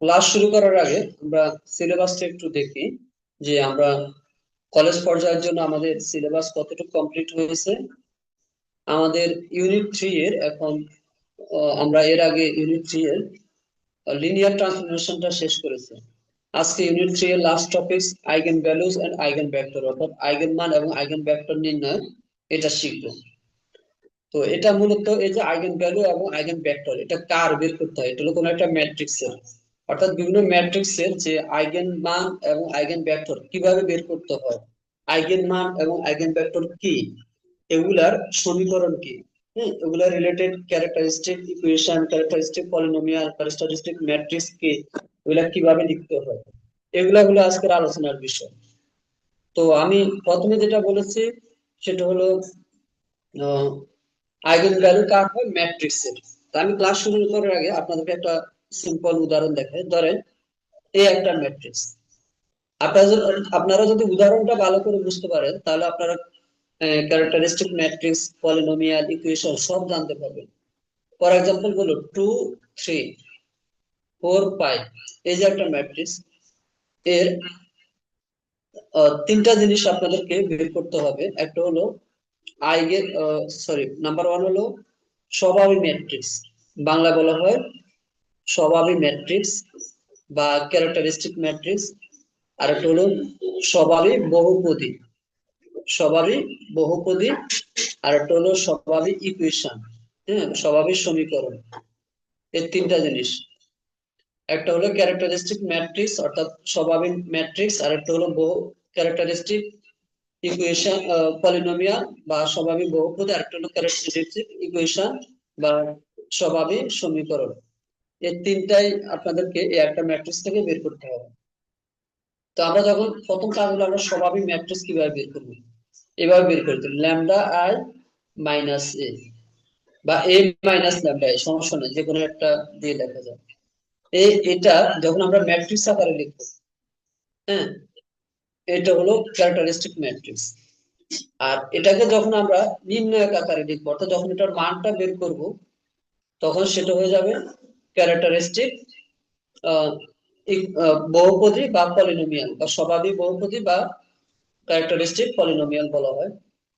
Class শুরু করার আগে আমরা সিলেবাসটা একটু দেখি যে আমরা কলেজ পর্যায়ের জন্য আমাদের সিলেবাস কতটুকু কমপ্লিট হয়েছে। আমাদের ইউনিট 3 এর এখন আমরা এর আগে ইউনিট 3 এর লিনিয়ার ট্রান্সফরমেশনটা শেষ করেছি। আজকে ইউনিট 3 এর last topic eigen values and eigen vector, অর্থাৎ আইগেন মান এবং আইগেন ভেক্টর নির্ণয়, এটা শিখবো। তো এটা মূলত এই যে আইগেন ভ্যালু এবং আইগেন ভেক্টর, এটা কার বের করতে হয়, এটা হলো কোনো একটা ম্যাট্রিক্স এর, অর্থাৎ বিভিন্ন ম্যাট্রিক্স এর যে আইগেন মান এবং আইগেন ভেক্টর কিভাবে বের করতে হয়, আইগেন মান এবং আইগেন ভেক্টর কি, এগুলার সমীকরণ কি, হ্যাঁ, এগুলা related characteristic equation, characteristic polynomial, characteristic matrix কি, এগুলা কিভাবে লিখতে হয়, এগুলা হলো আজকের আলোচনার বিষয়। তো আমি প্রথমে যেটা বলেছি সেটা হলো আইগেন ভ্যালু কার হয়, ম্যাট্রিক্স এর। তো আমি ক্লাস শুরু করার আগে আপনাদেরকে একটা সিম্পল উদাহরণ দেখাই। ধরেন এই একটা ম্যাট্রিক্স, আপনারা যদি উদাহরণটা ভালো করে বুঝতে পারেন তাহলে আপনারা ক্যারেক্টারিস্টিক ম্যাট্রিক্স, পলিনোমিয়াল, ইকুয়েশন সব জানতে পারবেন। ফর এক্সাম্পল বলো 2 3 4 5, এই যে একটা ম্যাট্রিক্স, এর তিনটা জিনিস আপনাদেরকে বের করতে হবে। একটা হলো আইগেন, সরি, নাম্বার ওয়ান হলো স্বভাবী ম্যাট্রিক্স, বাংলা বলা হয় স্বভাবী ম্যাট্রিক্স বা ক্যারেক্টারিস্টিক ম্যাট্রিক্স। আর একটা হলো স্বভাবী বহুপদী, স্বভাবী বহুপদী। আর একটা হলো স্বভাবী ইকুয়েশন, হ্যাঁ, স্বভাবী সমীকরণ। এই তিনটা জিনিস, একটা হলো ক্যারেক্টারিস্টিক ম্যাট্রিক্স অর্থাৎ স্বভাবী ম্যাট্রিক্স, আর একটা হলো বহু ক্যারেক্টারিস্টিক ইকুয়েশন, পলিনোমিয়াল বা স্বভাবী বহুপদী, আর একটা হলো ক্যারেক্টারিস্টিক ইকুয়েশন বা স্বভাবী সমীকরণ। এই তিনটাই আপনাদেরকে এই একটা ম্যাট্রিক্স থেকে বের করতে হবে। তো আমরা যখন প্রথম কাজ হলো আমরা স্বভাবী ম্যাট্রিক্স কিভাবে বের করবো, এভাবে বের করতে ল্যামডা আই মাইনাস এ বা এ মাইনাস ল্যামডা, এই সমস্যা নেই, যে কোনো একটা দিয়ে দেখা যায়। এটা যখন আমরা ম্যাট্রিক্স আকারে লিখবো, হ্যাঁ, এটা হলো ক্যারেক্টারিস্টিক ম্যাট্রিক্স। আর এটাকে যখন আমরা নির্ণায়ক আকারে লিখবো, অর্থাৎ যখন এটার মানটা বের করব, তখন সেটা হয়ে যাবে ক্যারেক্টারিস্টিক বহুপদী বা পলিনোমিয়াল বা স্বভাবী বহুপদী বা ক্যারেক্টারিস্টিক পলিনোমিয়াল বলা হয়।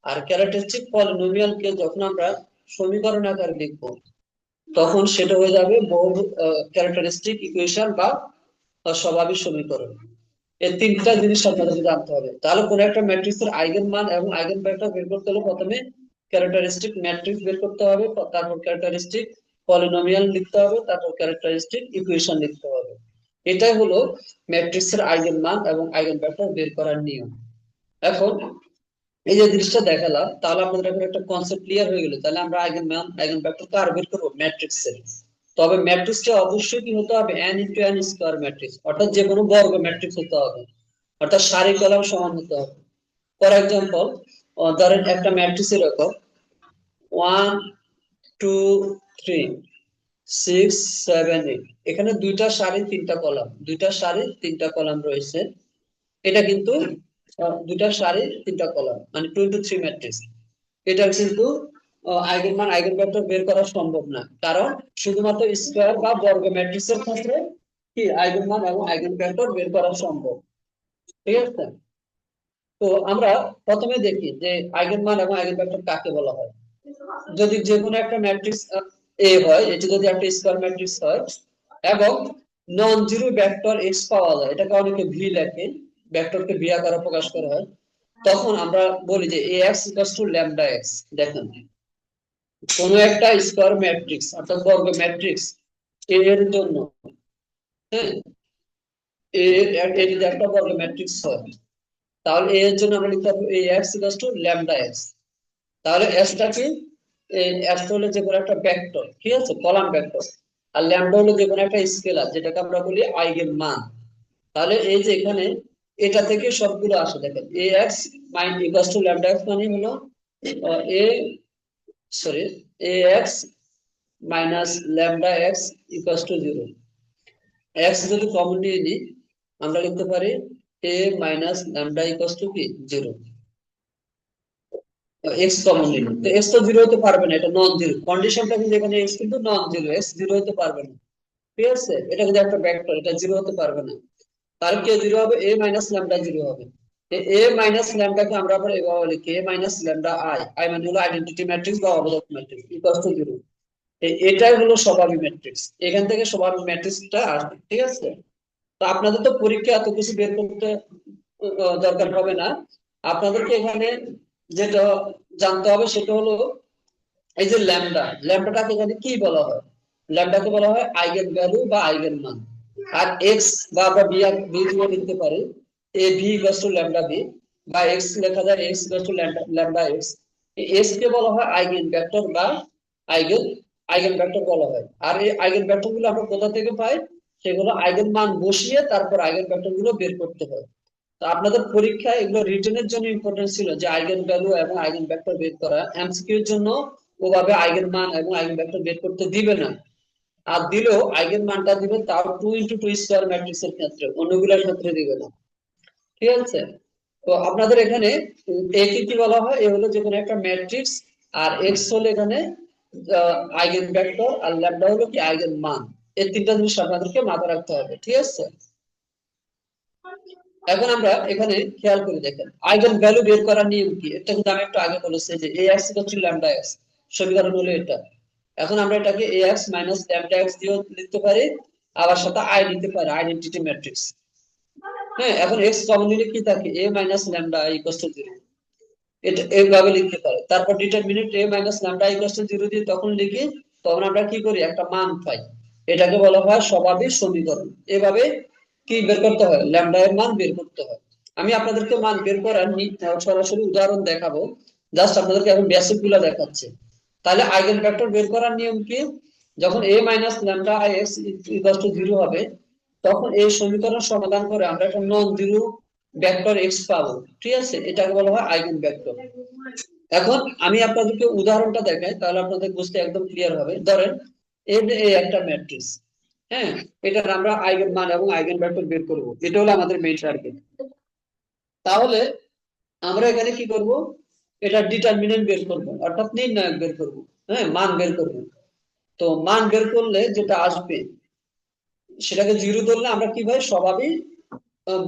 আর ক্যারেক্টারিস্টিক পলিনোমিয়ালকে যখন আমরা সমীকরণ আকারে লিখবো, তখন সেটা হয়ে যাবে বহু ক্যারেক্টারিস্টিক ইকুয়েশন বা স্বভাবী সমীকরণ। এই তিনটা জিনিস আপনাদেরকে জানতে হবে। তাহলে কোন একটা ম্যাট্রিক্সের আইগেন মান এবং আইগেন ভেক্টর বের করতে হলে প্রথমে ক্যারেক্টারিস্টিক ম্যাট্রিক্স বের করতে হবে, তারপর ক্যারেক্টারিস্টিক পলিনোমিয়াল লিখতে হবে, তারপর ক্যারেক্টারিস্টিক ইকুয়েশন লিখতে হবে। এটাই হলো ম্যাট্রিক্সের আইগেন মান এবং আইগেন ভেক্টর বের করার নিয়ম। এখন এই যে জিনিসটা দেখালাম, তাহলে আপনাদের এখন একটা কনসেপ্ট ক্লিয়ার হয়ে গেল। তাহলে আমরা আইগেন মান আইগেন ভেক্টর কার বের করবো, ম্যাট্রিক্সের। তবে ম্যাট্রিক্সটা অবশ্যই কি হতে হবে, n into n square matrix, অর্থাৎ যে কোনো বর্গ ম্যাট্রিক্স হতে হবে, অর্থাৎ সারি কলাম সমান হতে হবে। ফর এক্সাম্পল, ধরেন একটা ম্যাট্রিক্স এরকম 1 2 3 6 7 8, এখানে দুইটা সারি তিনটা কলাম, দুইটা সারি তিনটা কলাম রয়েছে। এটা কিন্তু দুইটা সারি তিনটা কলাম মানে 2 into 3 ম্যাট্রিক্স। এটা কিন্তু আইগেন মান আইগেন ভেক্টর বের করা সম্ভব না, কারণ শুধুমাত্র স্কয়ার বা বর্গ ম্যাট্রিক্সের ক্ষেত্রে কি আইগেন মান এবং আইগেন ভেক্টর বের করা সম্ভব। ঠিক আছে। তো আমরা প্রথমে দেখি যে আইগেন মান এবং আইগেন ভেক্টর কাকে বলা হয়। যদি যে কোনো একটা ম্যাট্রিক্স এ হয়, এটি যদি একটা স্কয়ার ম্যাট্রিক্স হয় এবং নন জিরো ভেক্টর এক্স পাওয়া যায়, এটাকে অনেকে ভি লেখে, ভেক্টরকে ভি আকারে প্রকাশ করা হয়, তখন আমরা বলি যে A x equals to lambda x. দেখেন, কোন একটা স্কয়ার ম্যাট্রিক্স অর্থাৎ বর্গ ম্যাট্রিক্স এ এর জন্য, হ্যাঁ, এ এর যদি একটা বর্গ ম্যাট্রিক্স হয়, তাহলে এ এর জন্য আমরা লিখতে পারবো A x equals to lambda x. তাহলে এক্সটা কি, এক্স হলো যে কোনো একটা ভেক্টর, ঠিক আছে, কলাম ভেক্টর। আর ল্যামডা হলো যে কোনো একটা স্কেলার, যেটাকে আমরা বলি আইগেন মান। তাহলে এই যে এখানে এটা থেকে সবগুলো আসে, দেখেন A x minus equals to lambda x মানে হলো A, sorry, A x minus lambda x equals to zero. X যদি কমন নিয়ে নিই, আমরা লিখতে পারি A minus lambda equals to কি, জিরো। এক্স কমন নিল, তো এক্স তো জিরো হতে পারবে না, এটা নন জিরো কন্ডিশনটা, কিন্তু এখানে এক্স কিন্তু নন জিরো, এক্স জিরো হতে পারবে না। ঠিক আছে, এটা কিন্তু একটা ভেক্টর, এটা জিরো হতে পারবে না। তাহলে কে জিরো হবে, এ মাইনাস ল্যামডা জিরো হবে। এ মাইনাস ল্যামডাকে আমরা আবার এভাবে লিখি, এ মাইনাস ল্যামডা আই, আই মানে হলো আইডেন্টিটি ম্যাট্রিক্স বা object matrix equals to zero. এটাই হলো স্বাভাবিক ম্যাট্রিক্স, এখান থেকে স্বাভাবিক ম্যাট্রিক্সটা আসবে। ঠিক আছে, তো আপনাদের তো পরীক্ষা এত কিছু বের করতে দরকার হবে না। আপনাদেরকে এখানে যেটা জানতে হবে সেটা হলো এই যে ল্যামডা, ল্যামডাটাকে এখানে কি বলা হয়, ল্যামডাকে বলা হয় আইগেন ভ্যালু বা আইগেন মান। আর এক্স বা আমরা বি বি দিয়ে লিখতে পারি, A V equals to lambda B, বা এক্স লেখা যায় x equals to lambda x. X কে বলা হয় আইগেন ভেক্টর বা আইগেন আইগেন ভেক্টর বলা হয়। আর এই আইগেন ভেক্টর গুলো আমরা কোথা থেকে পাই, সেগুলো আইগেন মান বসিয়ে তারপর আইগেন ভেক্টর গুলো বের করতে হয়। তো আপনাদের পরীক্ষায় এগুলো রিটেনের জন্য ইম্পর্টেন্ট ছিল যে আইগেন ভ্যালু এবং আইগেন ভেক্টর বের করা। এমসিকিউ এর জন্য ওভাবে আইগেন মান এবং আইগেন ভেক্টর বের করতে দিবে না, আর দিলেও আইগেন মানটা দিবে তাও 2 × 2 স্কয়ার ম্যাট্রিক্স এর ক্ষেত্রে, অন্যগুলোর ক্ষেত্রে দিবে না। ঠিক আছে, তো আপনাদের এখানে এ কে কি বলা হয়, এ হলো যে কোনো একটা ম্যাট্রিক্স, আর এক্স হলো এখানে আইগেন ভেক্টর, আর ল্যামডা হলো কি আইগেন মান। এই তিনটা জিনিস আপনাদেরকে মাথায় রাখতে হবে। ঠিক আছে, এখন আমরা এখানে খেয়াল করে দেখেন আইগেন ভ্যালু বের করার নিয়ম কি, এটা কিন্তু আমি একটু আগে বলেছি যে A x equal to lambda x, সমীকরণ হলো এটা। এখন আমরা এটাকে A x minus lambda x দিয়েও লিখতে পারি, আবার সাথে আই নিতে পারি, আইডেন্টিটি ম্যাট্রিক্স। হ্যাঁ, এখন এক্স কমন নিলে কি থাকে, A minus lambda equal to zero, এটা এইভাবে লিখতে পারি। তারপর determinant A minus lambda equal to zero দিয়ে তখন লিখি, তখন আমরা কি করি, একটা মান পাই, এটাকে বলা হয় স্বাভাবিক সমীকরণ। এভাবে কি বের করতে হয়, ল্যামডা এর মান বের করতে হয়। আমি আপনাদেরকে মান বের করার সরাসরি উদাহরণ দেখাবো, জাস্ট আপনাদেরকে এখন বেসিক গুলা দেখাচ্ছে। তাহলে আইগেন ভেক্টর বের করার নিয়ম কি, যখন A minus lambda I x equal to zero হবে, তখন এই সমীকরণ সমাধান করে আমরা একটা নন জিরো ভেক্টর এক্স পাবো। ঠিক আছে, এটাকে বলা হয় আইগেন ভেক্টর। এখন আমি আপনাদেরকে উদাহরণটা দেখাই, তাহলে আপনাদের বুঝতে একদম ক্লিয়ার হবে। ধরেন এই একটা ম্যাট্রিক্স, হ্যাঁ, এটার আমরা আইগেন মান এবং আইগেন ভেক্টর বের করব, এটা হলো আমাদের মেইন টার্গেট। তাহলে আমরা এখানে কি করব, এটা ডিটারমিনেন্ট বের করব, অর্থাৎ নির্ণায়ক বের করব। হ্যাঁ, মান বের করব। তো মান বের করলে যেটা আসবে সেটাকে জিরো ধরলে আমরা কি পাই, স্বাভাবিক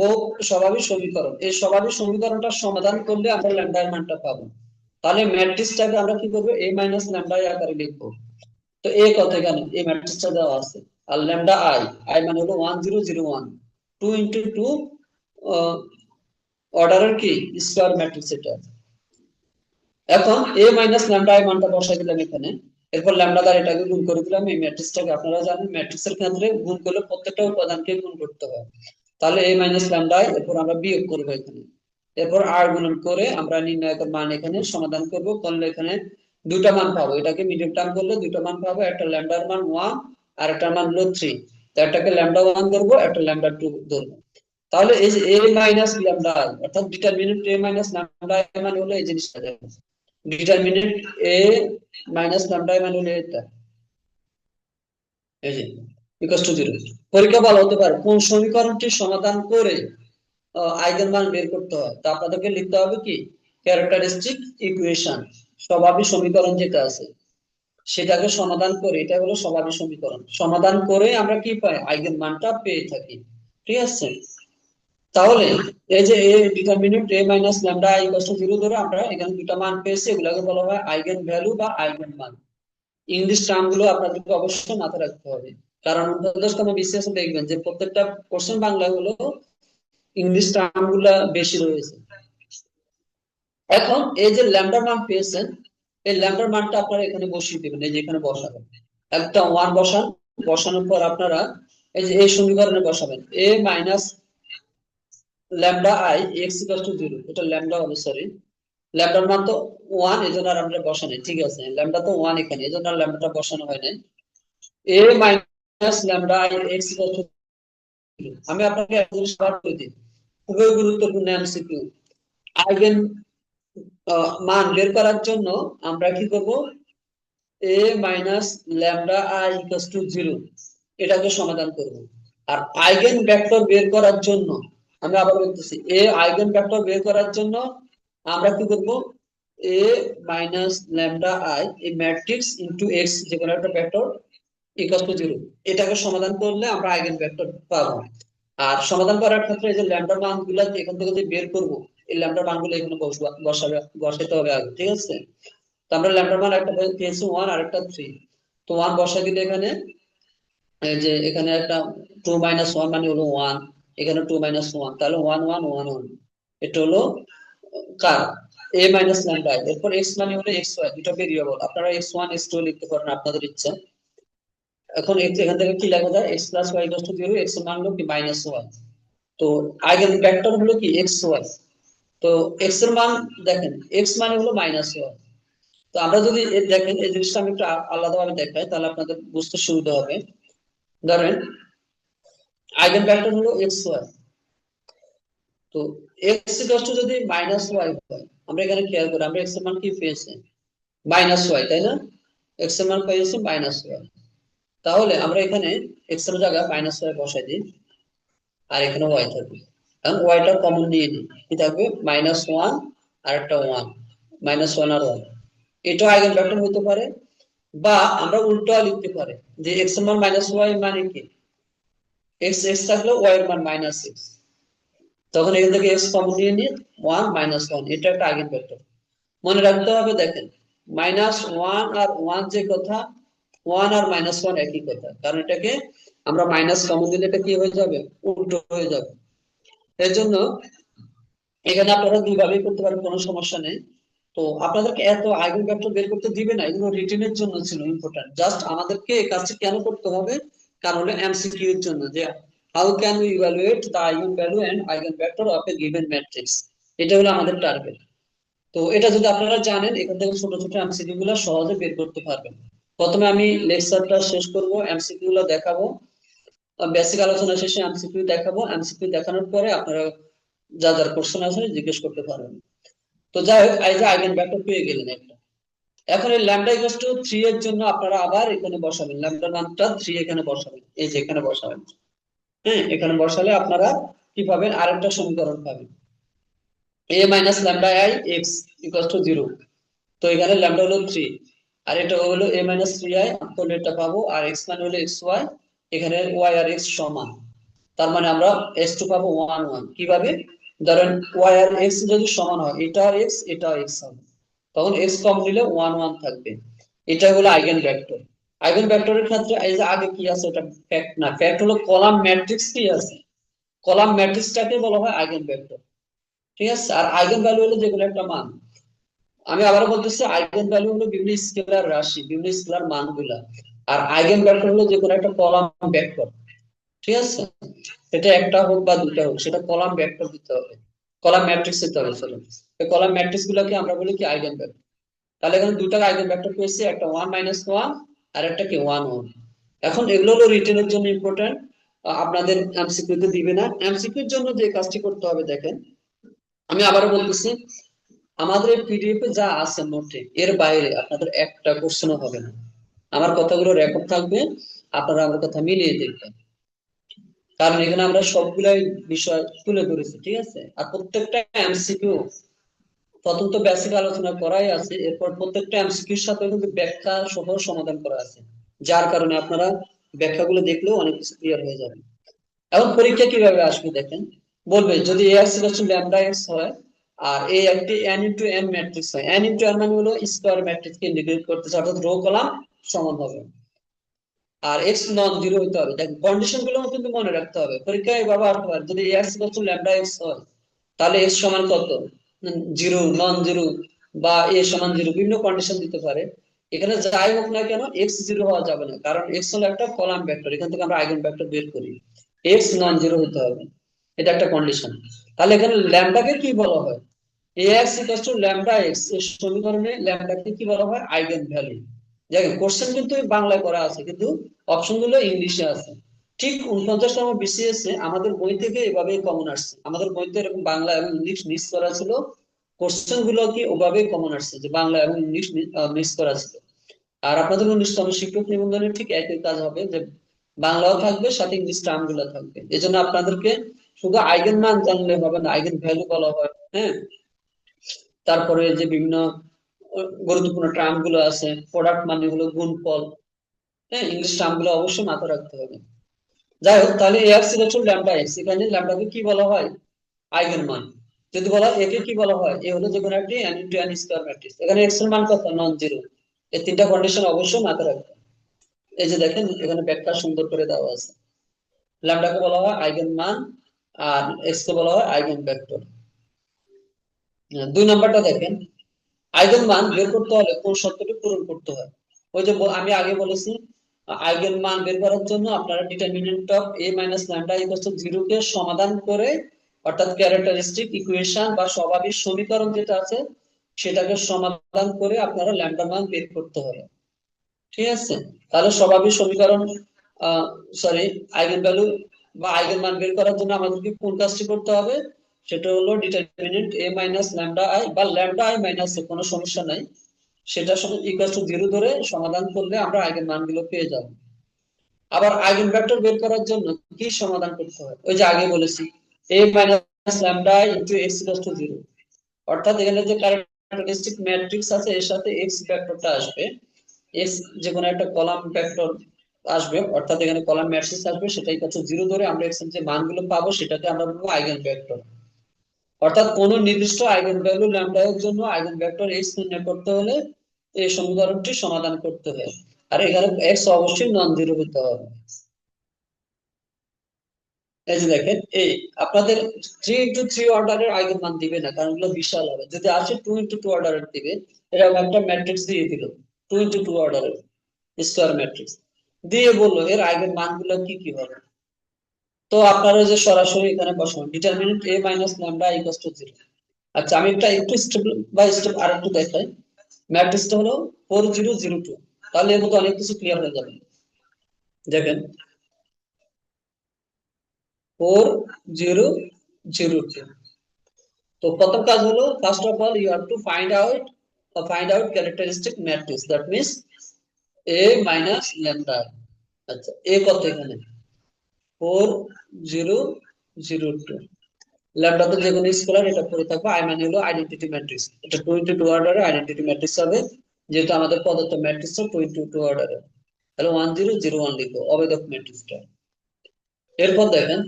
বহু স্বাভাবিক সমীকরণ। এই স্বাভাবিক সমীকরণটা সমাধান করলে আমরা ল্যামডা এর মানটা পাবো। তাহলে ম্যাট্রিক্সটাকে আমরা কি করবো, এ মাইনাস ল্যামডা আকারে লিখবো। তো এ কত, এখানে এই ম্যাট্রিক্সটা দেওয়া আছে, আর ল্যামডা আই, আই মানে হলো 1001, 2 × 2 অর্ডারের কি স্কয়ার ম্যাট্রিক্স এটা। এখন এ মাইনাস ল্যামডা আই মানটা বসাই দিলাম এখানে, এরপর ল্যামডা দ্বারা এটাকে গুণ করে দিলাম। এই ম্যাট্রিক্সটাকে আপনারা জানেন ম্যাট্রিক্সের ক্ষেত্রে গুণ করলে প্রত্যেকটা উপাদানকে গুণ করতে হয়। তাহলে এ মাইনাস ল্যামডা আই, এরপর আমরা বিয়োগ করবো এখানে, এরপর আর গুণন করে আমরা নির্ণায়কের মান এখানে সমাধান করব, করলে এখানে দুটা মান পাবো। এটাকে মিডিয়াম টার্ম করলে দুটো মান পাবো, একটা ল্যামডার মান 1 আর একটা মান হলো 3। তো একটাকে ল্যামডা 1 ধরবো, একটা ল্যামডা 2 ধরবো। তাহলে এই যে এ মাইনাস ল্যামডা আই, অর্থাৎ determinant A minus lambda I মানে হলো এই জিনিসটা, দেখো determinant A minus lambda I মানে হলো এটা, এই যে ইকুয়াল টু জিরো। পরীক্ষা ভালো হতে পারে কোন সমীকরণটি সমাধান করে আইগেন মান বের করতে হয়, তা আপনাদেরকে লিখতে হবে কি, ক্যারেক্টারিস্টিক ইকুয়েশন, স্বাভাবিক সমীকরণ যেটা আছে সেটাকে সমাধান করে, এটা হলো স্বাভাবিক সমীকরণ, সমাধান করে আমরা কি পাই, আইগেন মানটা পেয়ে থাকি। ঠিক আছে, তাহলে এই যে A determinant A minus lambda I equal to zero ধরে আমরা এখানে দুটো মান পেয়েছি, এগুলোকে বলা হয় আইগেন ভ্যালু বা আইগেন মান। ইংলিশ টার্ম গুলো আপনাদেরকে অবশ্যই মাথায় রাখতে হবে, কারণ ১০তম বিসিএস দেখবেন যে প্রত্যেকটা কোশ্চেন বাংলা হলো ইংলিশ টার্ম গুলা বেশি রয়েছে। এখন এই যে ল্যামডার মান পেয়েছেন, এই ল্যামডার মানটা আপনারা এখানে বসিয়ে দিবেন, এই যে এখানে বসাবেন একটা 1 বসান, বসানোর পর আপনারা এই যে এই সমীকরণে বসাবেন A minus lambda I x equal to zero, এটা ল্যামডা হবে, সরি ল্যামডার মান তো 1, এজন্য আর আমরা বসানি। ঠিক আছে, ল্যামডা তো 1 এখানে, এজন্য আর ল্যামডাটা বসানো হয় নাই। A minus lambda I x equal to zero. আমি আপনাকে একটা জিনিস বার করে দিই, খুবই গুরুত্বপূর্ণ এমসিকিউ। আইগেন মান বের করার জন্য আমরা কি করব, A minus lambda I equal to zero, এটাকে সমাধান করব। আর আইগেন ভেক্টর বের করার জন্য আমি আবার বলতেছি, আইগেন ভেক্টর বের করার জন্য আমরা কি করব, এ মাইনাস ল্যামডা আই এই ম্যাট্রিক্স ইনটু এক্স, যে কোনো একটা ভেক্টর, ইকুয়াল টু 0, এটাকে সমাধান করলে আমরা আইগেন ভেক্টর পাবো। আর সমাধান করার ক্ষেত্রে এই যে ল্যামডার মানগুলো এখান থেকে যে বের করব, এই ল্যামডার মানগুলো এখানে বসাতে হবে আগে, ঠিক আছে? তো আমরা ল্যামডার মান একটা পেয়েছি 1 আর একটা 3। তো 1 বসাই দিলে এখানে এই যে এখানে একটা 2 - 1 মানে হলো 1, এখানে 2 - 1 তাহলে 1 1 1 1। এটা হলো কার a মাইনাস ল্যামডা। এরপর x মানে হলো x y, দুটো ভেরিয়েবল, আপনারা x1 x2 লিখতে পারেন আপনাদের ইচ্ছা। এখন এখান থেকে কি লেখা যায়, x plus y equal to 0, x এর মান হলো কি -1। তো আইগেন ভেক্টর হলো কি x y। তো x এর মান দেখেন, x মানে হলো -1। তো আমরা যদি দেখেন এই জিনিসটা আমি একটু আলাদাভাবে দেখাই তাহলে আপনাদের বুঝতে সুবিধা হবে। ধরেন আইগেন ভেক্টর হলো x y। তো x ইকুয়াল টু যদি -y হয়, আমরা এখানে খেয়াল করি আমরা x এর মান কি পেয়েছি, -y, তাই না? x এর মান পেয়েছি -y। তাহলে আমরা এখানে x এর জায়গায় -y বসাই দিই, আর এখানে y থাকবে। এবং ওয়াইটা কমন নিয়ে নিই, কি থাকবে -1 আর একটা 1, -1 আর 1। এটা আইগেন ভেক্টর হতে পারে, বা আমরা উল্টো লিখতে পারি যে x এর মান -y মানে কি, x থাকলে y এর মান -x। তখন এখান থেকে x কমন নিয়ে নিয়ে 1 -1, এটা একটা আইগেন ভেক্টর। মনে রাখতে হবে, দেখেন -1 আর 1 যে কথা, 1 আর -1 একই কথা, কারণ এটাকে আমরা মাইনাস কমন দিলে এটা কি হয়ে যাবে, উল্টো হয়ে যাবে। এর জন্য এখানে আপনারা দুইভাবেই করতে পারেন, কোনো সমস্যা নেই। তো আপনাদেরকে এত আইগেন ভেক্টর বের করতে দিবে না, এগুলো রিটেনের জন্য ছিল ইম্পর্টেন্ট। জাস্ট আমাদেরকে এই কাজটা কেন করতে হবে, কারণ হলো এমসিকিউ এর জন্য, যে how can we evaluate the eigen value and eigen vector of a given matrix, এটা হলো আমাদের টার্গেট। তো এটা যদি আপনারা জানেন, এখান থেকে ছোট ছোট এমসিকিউ গুলো সহজে বের করতে পারবেন। প্রথমে আমি লেকচারটা শেষ করব, এমসিকিউ গুলো দেখাবো, বেসিক আলোচনা শেষে এমসিকিউ দেখাবো। এমসিকিউ দেখানোর পরে আপনারা যা যার কোশ্চেন আছে জিজ্ঞেস করতে পারবেন। তো যাই হোক, এই যে আইগেন ভেক্টর পেয়ে গেলেন একটা। এখন এই ল্যামডা ইকুয়াল টু 3 এর জন্য আপনারা আবার এখানে বসাবেন, ল্যামডার মানটা 3 এখানে বসাবেন, এই যে এখানে বসাবেন। হ্যাঁ, এখানে বসালে আপনারা কি পাবেন, আরেকটা সমীকরণ পাবেন, a minus lambda I x equal to 0। তো এখানে ল্যামডা হলো 3, আর এটা হলো a মাইনাস 3i, তাহলে এটা পাবো। আর x মানে হলো xy, এখানে y আর x সমান, তার মানে আমরা s2 পাবো 1 1। কিভাবে, ধরেন y আর x যদি সমান হয়, এটা x এটা x হবে, তখন x কম নিলে 1 1 থাকবে। এটা হলো আইগেন ভেক্টর। আইগেন ভেক্টরের ক্ষেত্রে এই যে আগে কি আছে, এটা ফ্যাক্ট না, ফ্যাক্ট হলো কলাম ম্যাট্রিক্স কি আছে, কলাম ম্যাট্রিক্সটাকে বলা হয় আইগেন ভেক্টর, ঠিক আছে? আর আইগেন ভ্যালু হলো যেগুলো একটা মান। আমি আবারও বলতেছি, আইগেন ভ্যালু হলো বিভিন্ন স্কেলার রাশি, বিভিন্ন স্কেলার মানগুলা। আর আইগেন ভেক্টর হলো যে কোনো একটা কলাম ভেক্টর, ঠিক আছে? এটা একটা হোক বা দুটা হোক, সেটা কলাম ভেক্টর দিতে হবে, কলাম ম্যাট্রিক্স দিতে হবে, সরি। এই কলাম ম্যাট্রিক্স গুলোকে আমরা বলি কি আইগেন ভেক্টর। তাহলে এখানে দুটা আইগেন ভেক্টর পেয়েছি, একটা 1 - 1 আর একটা কি 1 1। এখন এগুলো হলো রিটেনের জন্য ইম্পর্টেন্ট, আপনাদের এমসিকিউ তে দিবে না। এমসিকিউ এর জন্য যে কাজটি করতে হবে দেখেন, আমি আবারও বলতেছি, আমাদের পিডিএফ এ যা আছে নোটে, এর বাইরে আপনাদের একটা কোশ্চেনও হবে না। আমার কথাগুলো রেকর্ড থাকবে, আপনারা আমার কথা মিলিয়ে দেখবেন, কারণ এখানে আমরা সবগুলাই বিষয় তুলে ধরেছি, ঠিক আছে? আর প্রত্যেকটা এমসিকিউ, প্রথম তো বেসিক আলোচনা করাই আছে, এরপর প্রত্যেকটা এমসিকিউর সাথে কিন্তু ব্যাখ্যা সহ সমাধান করা আছে, যার কারণে আপনারা ব্যাখ্যাগুলো দেখলেও অনেক কিছু ক্লিয়ার হয়ে যাবে। এখন পরীক্ষা কিভাবে আসবে দেখেন, বলবে যদি a হচ্ছে ল্যামডা এক্স হয়, আর a একটি n ইনটু n ম্যাট্রিক্স হয়, n ইনটু n মানে হলো স্কয়ার ম্যাট্রিক্স কে ইন্টিগ্রেট করতেছে, অর্থাৎ রো কলাম সমান হবে। আর এক্স নন জিরো হতে হবে, দেখেন কন্ডিশন গুলো কিন্তু মনে রাখতে হবে, পরীক্ষায় এভাবে আসতে পারে। যদি এক্স হচ্ছে ল্যামডা এক্স হয়, তাহলে এক্স সমান কত, জিরো, নন জিরো, বা এ সমান জিরো, বিভিন্ন কন্ডিশন দিতে পারে। এখানে যাই হোক না কেন, এক্স জিরো হওয়া যাবে না, কারণ এক্স হলো একটা কলাম ভেক্টর, এখান থেকে আমরা আইগেন ভেক্টর বের করি। এক্স নন জিরো হতে হবে, এটা একটা কন্ডিশন। তাহলে এখানে ল্যামডাকে কি বলা হয়, ax equals to lambda x, এই সমীকরণে ল্যামডাকে কি বলা হয়, আইগেন ভ্যালু। দেখেন কোশ্চেন কিন্তু বাংলায় করা আছে, কিন্তু অপশন গুলো ইংলিশে আছে। ঠিক 49তম বিসিএস এ আমাদের বই থেকে এভাবেই কমন আসছে, আমাদের বইতে এরকম বাংলা এবং ইংলিশ মিক্স করা ছিল, কোশ্চেন গুলো কি ওভাবেই কমন আসছে, যে বাংলা এবং ইংলিশ মিক্স করা ছিল। আর আপনাদের 19তম শিক্ষক নিবন্ধনে ঠিক একই কাজ হবে, যে বাংলাও থাকবে, সাথে ইংলিশ টার্ম গুলো থাকবে। এই জন্য আপনাদেরকে শুধু আইগেন মান জানলে হবে না, আইগেন ভ্যালু বলা হয়, হ্যাঁ। তারপরে যে বিভিন্ন গুরুত্বপূর্ণ টার্ম গুলো আছে, প্রোডাক্ট মানে হলো গুণফল, হ্যাঁ, ইংলিশ টার্মগুলো অবশ্যই মাথায় রাখতে হবে। যাই হোক, তাহলে x equal to lambda x, এখানে ল্যামডাকে কি বলা হয়? আইগেন মান। যদি বলা হয় একে কি বলা হয়? এ হলো যে কোনো একটি n into n square matrix. এখানে এক্স এর মান কত? Non zero. এই তিনটা কন্ডিশন অবশ্যই মাথায় রাখতে হবে। এই যে দেখেন এখানে ব্যাখ্যা সুন্দর করে দেওয়া আছে। ল্যামডাকে বলা হয় আইগেন মান, আর এক্স কে বলা হয় আইগেন ভেক্টর। 2 নাম্বারটা দেখেন, আইগেন মান বের করতে হলে কোন শর্তটি পূরণ করতে হয়? ওই যে আমি আগে বলেছি, আইগেন মান বের করার জন্য আপনারা determinant of a minus lambda equals to 0 কে সমাধান করে, অর্থাৎ ক্যারেক্টারিস্টিক ইকুয়েশন বা স্বাভাবিক সমীকরণ যেটা আছে সেটাকে সমাধান করে আপনারা ল্যামডা মান বের করতে হবে। ঠিক আছে? তাহলে স্বাভাবিক সমীকরণ, সরি, আইগেন ভ্যালু বা আইগেন মান বের করার জন্য আমাদেরকে কোন কাজটি করতে হবে? সেটা হলো determinant a minus lambda I বা ল্যামডা আই মাইনাস এ, কোনো সমস্যা নাই, সেটা ইকুয়াল টু 0 ধরে সমাধান করলে আমরা আইগেন মানগুলো পেয়ে যাব। আবার আইগেন ভেক্টর বের করার জন্য কি সমাধান করতে হয়? ওই যে আগে বলেছি, a minus lambda into x equal to 0, অর্থাৎ এখানে যে ক্যারেক্টারিস্টিক ম্যাট্রিক্স আছে এর সাথে x ভেক্টরটা আসবে, x যে কোনো একটা কলাম ভেক্টর আসবে, অর্থাৎ এখানে কলাম ম্যাট্রিক্স আসবে, সেটাই হচ্ছে 0 ধরে আমরা x এর যে মানগুলো পাবো সেটাকে আমরা বলবো আইগেন ভেক্টর। অর্থাৎ কোন নির্দিষ্ট আইগেন ভ্যালু ল্যামডা এর জন্য আইগেন ভেক্টর x নির্ণয় করতে হলে এই সমীকরণটি সমাধান করতে হবে। আর এখানে x অবশ্যই নন জিরো হতে হবে। এই যে দেখেন, এই আপনাদের 3 × 3 অর্ডারের আইগেন মান দিবে না, কারণ এগুলো বিশাল হবে। যদি আসে 2 × 2 অর্ডারের দিবে, এরকম একটা ম্যাট্রিক্স দিয়ে দিল 2 × 2 অর্ডারের স্কয়ার ম্যাট্রিক্স দিয়ে বললো এর আইগেন মানগুলো কি কি হবে। তো আপনারা যে সরাসরি এখানে বসান determinant a minus lambda equals to 0। আচ্ছা, আমি এটা একটু স্টেপ বাই স্টেপ আরেকটু দেখাই। ম্যাট্রিক্সটা হলো 4002। তাহলে এর মধ্যে অনেক কিছু ক্লিয়ার হয়ে যাবে। দেখেন 4002। তো প্রথম কাজ হলো, first of all you have to find out characteristic matrix, that means a minus lambda. আচ্ছা, a কত এখানে? 4002। ল্যামডা তো যে কোনো স্কেলার, এটা পড়ে থাকবে। আই মানে হলো আইডেন্টিটি ম্যাট্রিক্স, এটা 2 × 2 অর্ডারের আইডেন্টিটি ম্যাট্রিক্স হবে, যেহেতু আমাদের প্রদত্ত ম্যাট্রিক্স 2 × 2 অর্ডারের। তাহলে 1001 লিখবো অবেদক ম্যাট্রিক্সটা। এরপর দেখেন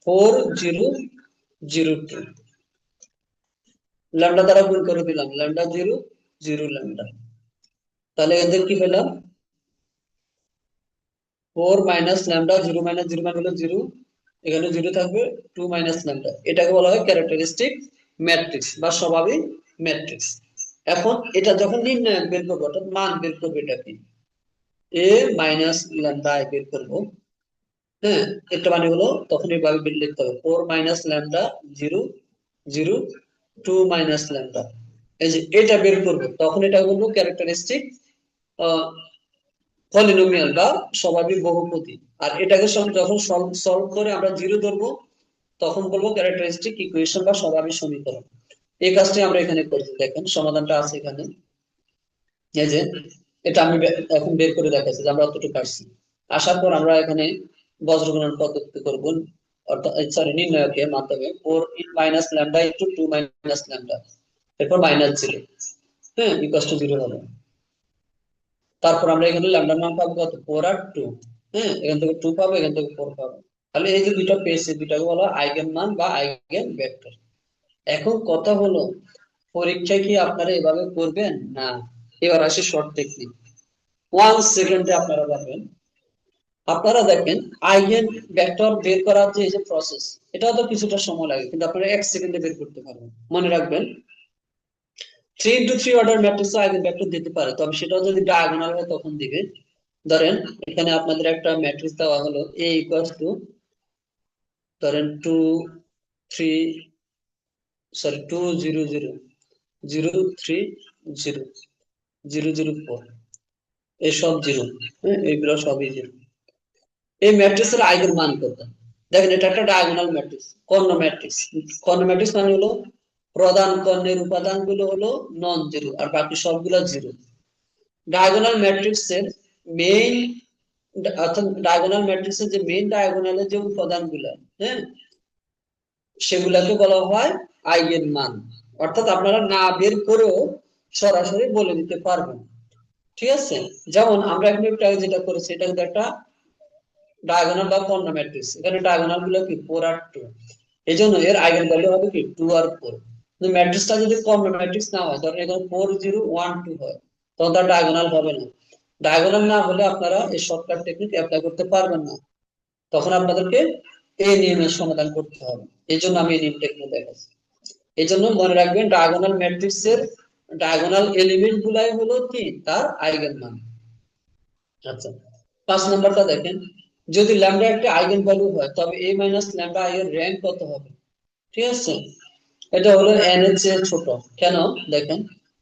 4002 ল্যামডা দ্বারা গুণ করে দিলাম, ল্যামডা 0 0 ল্যামডা। তাহলে এদের কি পেলাম? 4 মাইনাস ল্যামডা, 0 মাইনাস 0 মানে হলো 0, এখানে 0 থাকবে, 2 মাইনাস ল্যামডা। এটাকে বলা হয় ক্যারেক্টারিস্টিক ম্যাট্রিক্স বা স্বাভাবিক ম্যাট্রিক্স। এখন এটা যখন নির্ণায়ক বের করবো, অর্থাৎ মান বের করবো, এটা কি a মাইনাস ল্যামডা বের করবো। হ্যাঁ, এটা মানে হলো তখন এইভাবে বের লিখতে হবে 4 মাইনাস ল্যামডা 0 0 2 মাইনাস ল্যামডা। এই যে এটা বের করবো, তখন এটা বলবো ক্যারেক্টারিস্টিক পলিনোমিয়াল বা স্বাভাবিক বহুপদী। আর এটাকে যখন সলভ করে আমরা 0 ধরবো, তখন বলবো ক্যারেক্টারিস্টিক ইকুয়েশন বা স্বাভাবিক সমীকরণ। এই কাজটি আমরা এখানে করছি। দেখেন সমাধানটা আছে এখানে। এই যে এটা আমি এখন বের করে দেখাচ্ছি যে আমরা কতটুকু পারছি। আসার পর আমরা এখানে বজ্রগুণন পদ্ধতি করব, অর্থাৎ সরি, নির্ণয়কের মাধ্যমে 4 minus lambda into 2 minus lambda, এরপর মাইনাস 0, হ্যাঁ, ইকুয়াল টু 0 হবে। তারপর আমরা এখানে ল্যামডার মান পাবো কত? 4 আর 2। হ্যাঁ, এখান থেকে 2 পাবো, এখান থেকে 4 পাবো। তাহলে এই যে দুটো পেয়েছি, দুটাকে বলা হয় আইগেন মান বা আইগেন ভেক্টর। এখন কথা হলো, পরীক্ষায় কি আপনারা এভাবে করবেন? না। এবার আসে শর্ট টেকনিক। 1 সেকেন্ডে আপনারা পারবেন। আপনারা দেখেন আইগেন ভেক্টর বের করার যে এই যে প্রসেস, এটাও তো কিছুটা সময় লাগে, কিন্তু আপনারা 1 সেকেন্ডে বের করতে পারবেন। মনে রাখবেন, 3 × 3 অর্ডার ম্যাট্রিক্স আইগেন ভেক্টর দিতে পারে, তবে সেটাও যদি ডায়াগোনাল হয় তখন দিবে। ধরেন এখানে আপনাদের একটা ম্যাট্রিক্স দেওয়া হলো a ইকুয়ালস টু, ধরেন 2 3 সরি 2 0 0 0 3 0 0 0 4, এই সব 0, হ্যাঁ, এইগুলো সবই 0। এই ম্যাট্রিক্সের আইগেন মান কত? দেখেন এটা একটা ডায়াগোনাল ম্যাট্রিক্স, কর্ণ ম্যাট্রিক্স। কর্ণ ম্যাট্রিক্স মানে হলো প্রধান কর্ণের উপাদানগুলো হলো নন জিরো আর বাকি সবগুলো 0। ডায়াগোনাল ম্যাট্রিক্সের মেইন, অর্থাৎ ডায়াগোনাল ম্যাট্রিক্সের যে মেইন ডায়াগোনালের যে উপাদানগুলো, হ্যাঁ, সেগুলাকে বলা হয় আইগেন মান। অর্থাৎ আপনারা না বের করেও সরাসরি বলে দিতে পারবেন। ঠিক আছে, যেমন আমরা এখন একটু আগে যেটা করেছি এটা কিন্তু একটা ডায়াগোনাল বা কর্ণ ম্যাট্রিক্স, এখানে ডায়াগোনাল গুলো কি 4 আর 2, এই জন্য এর আইগেন ভ্যালু হবে কি 2 আর 4। কিন্তু ম্যাট্রিক্সটা যদি কর্ণ ম্যাট্রিক্স না হয়, ধরেন এখানে 4 0 1 2 হয়, তখন তার ডায়াগোনাল হবে না। ডায়াগোনাল না হলে আপনারা এই শর্টকাট টেকনিক অ্যাপ্লাই করতে পারবেন না, তখন আপনাদেরকে এই নিয়মের সমাধান করতে হবে। এই জন্য আমি এই নিয়মটা এখানে দেখাচ্ছি। এই জন্য মনে রাখবেন ডায়াগোনাল ম্যাট্রিক্স এর ডায়াগোনাল এলিমেন্ট গুলাই হলো কি তার আইগেন মান। আচ্ছা, 5 নাম্বারটা দেখেন, যদি ল্যামডা একটা আইগেন ভ্যালু হয় তবে a মাইনাস ল্যামডা i এর র্যাঙ্ক কত হবে? ঠিক আছে, এটা হলো n এর চেয়ে ছোট। কেন? দেখেন,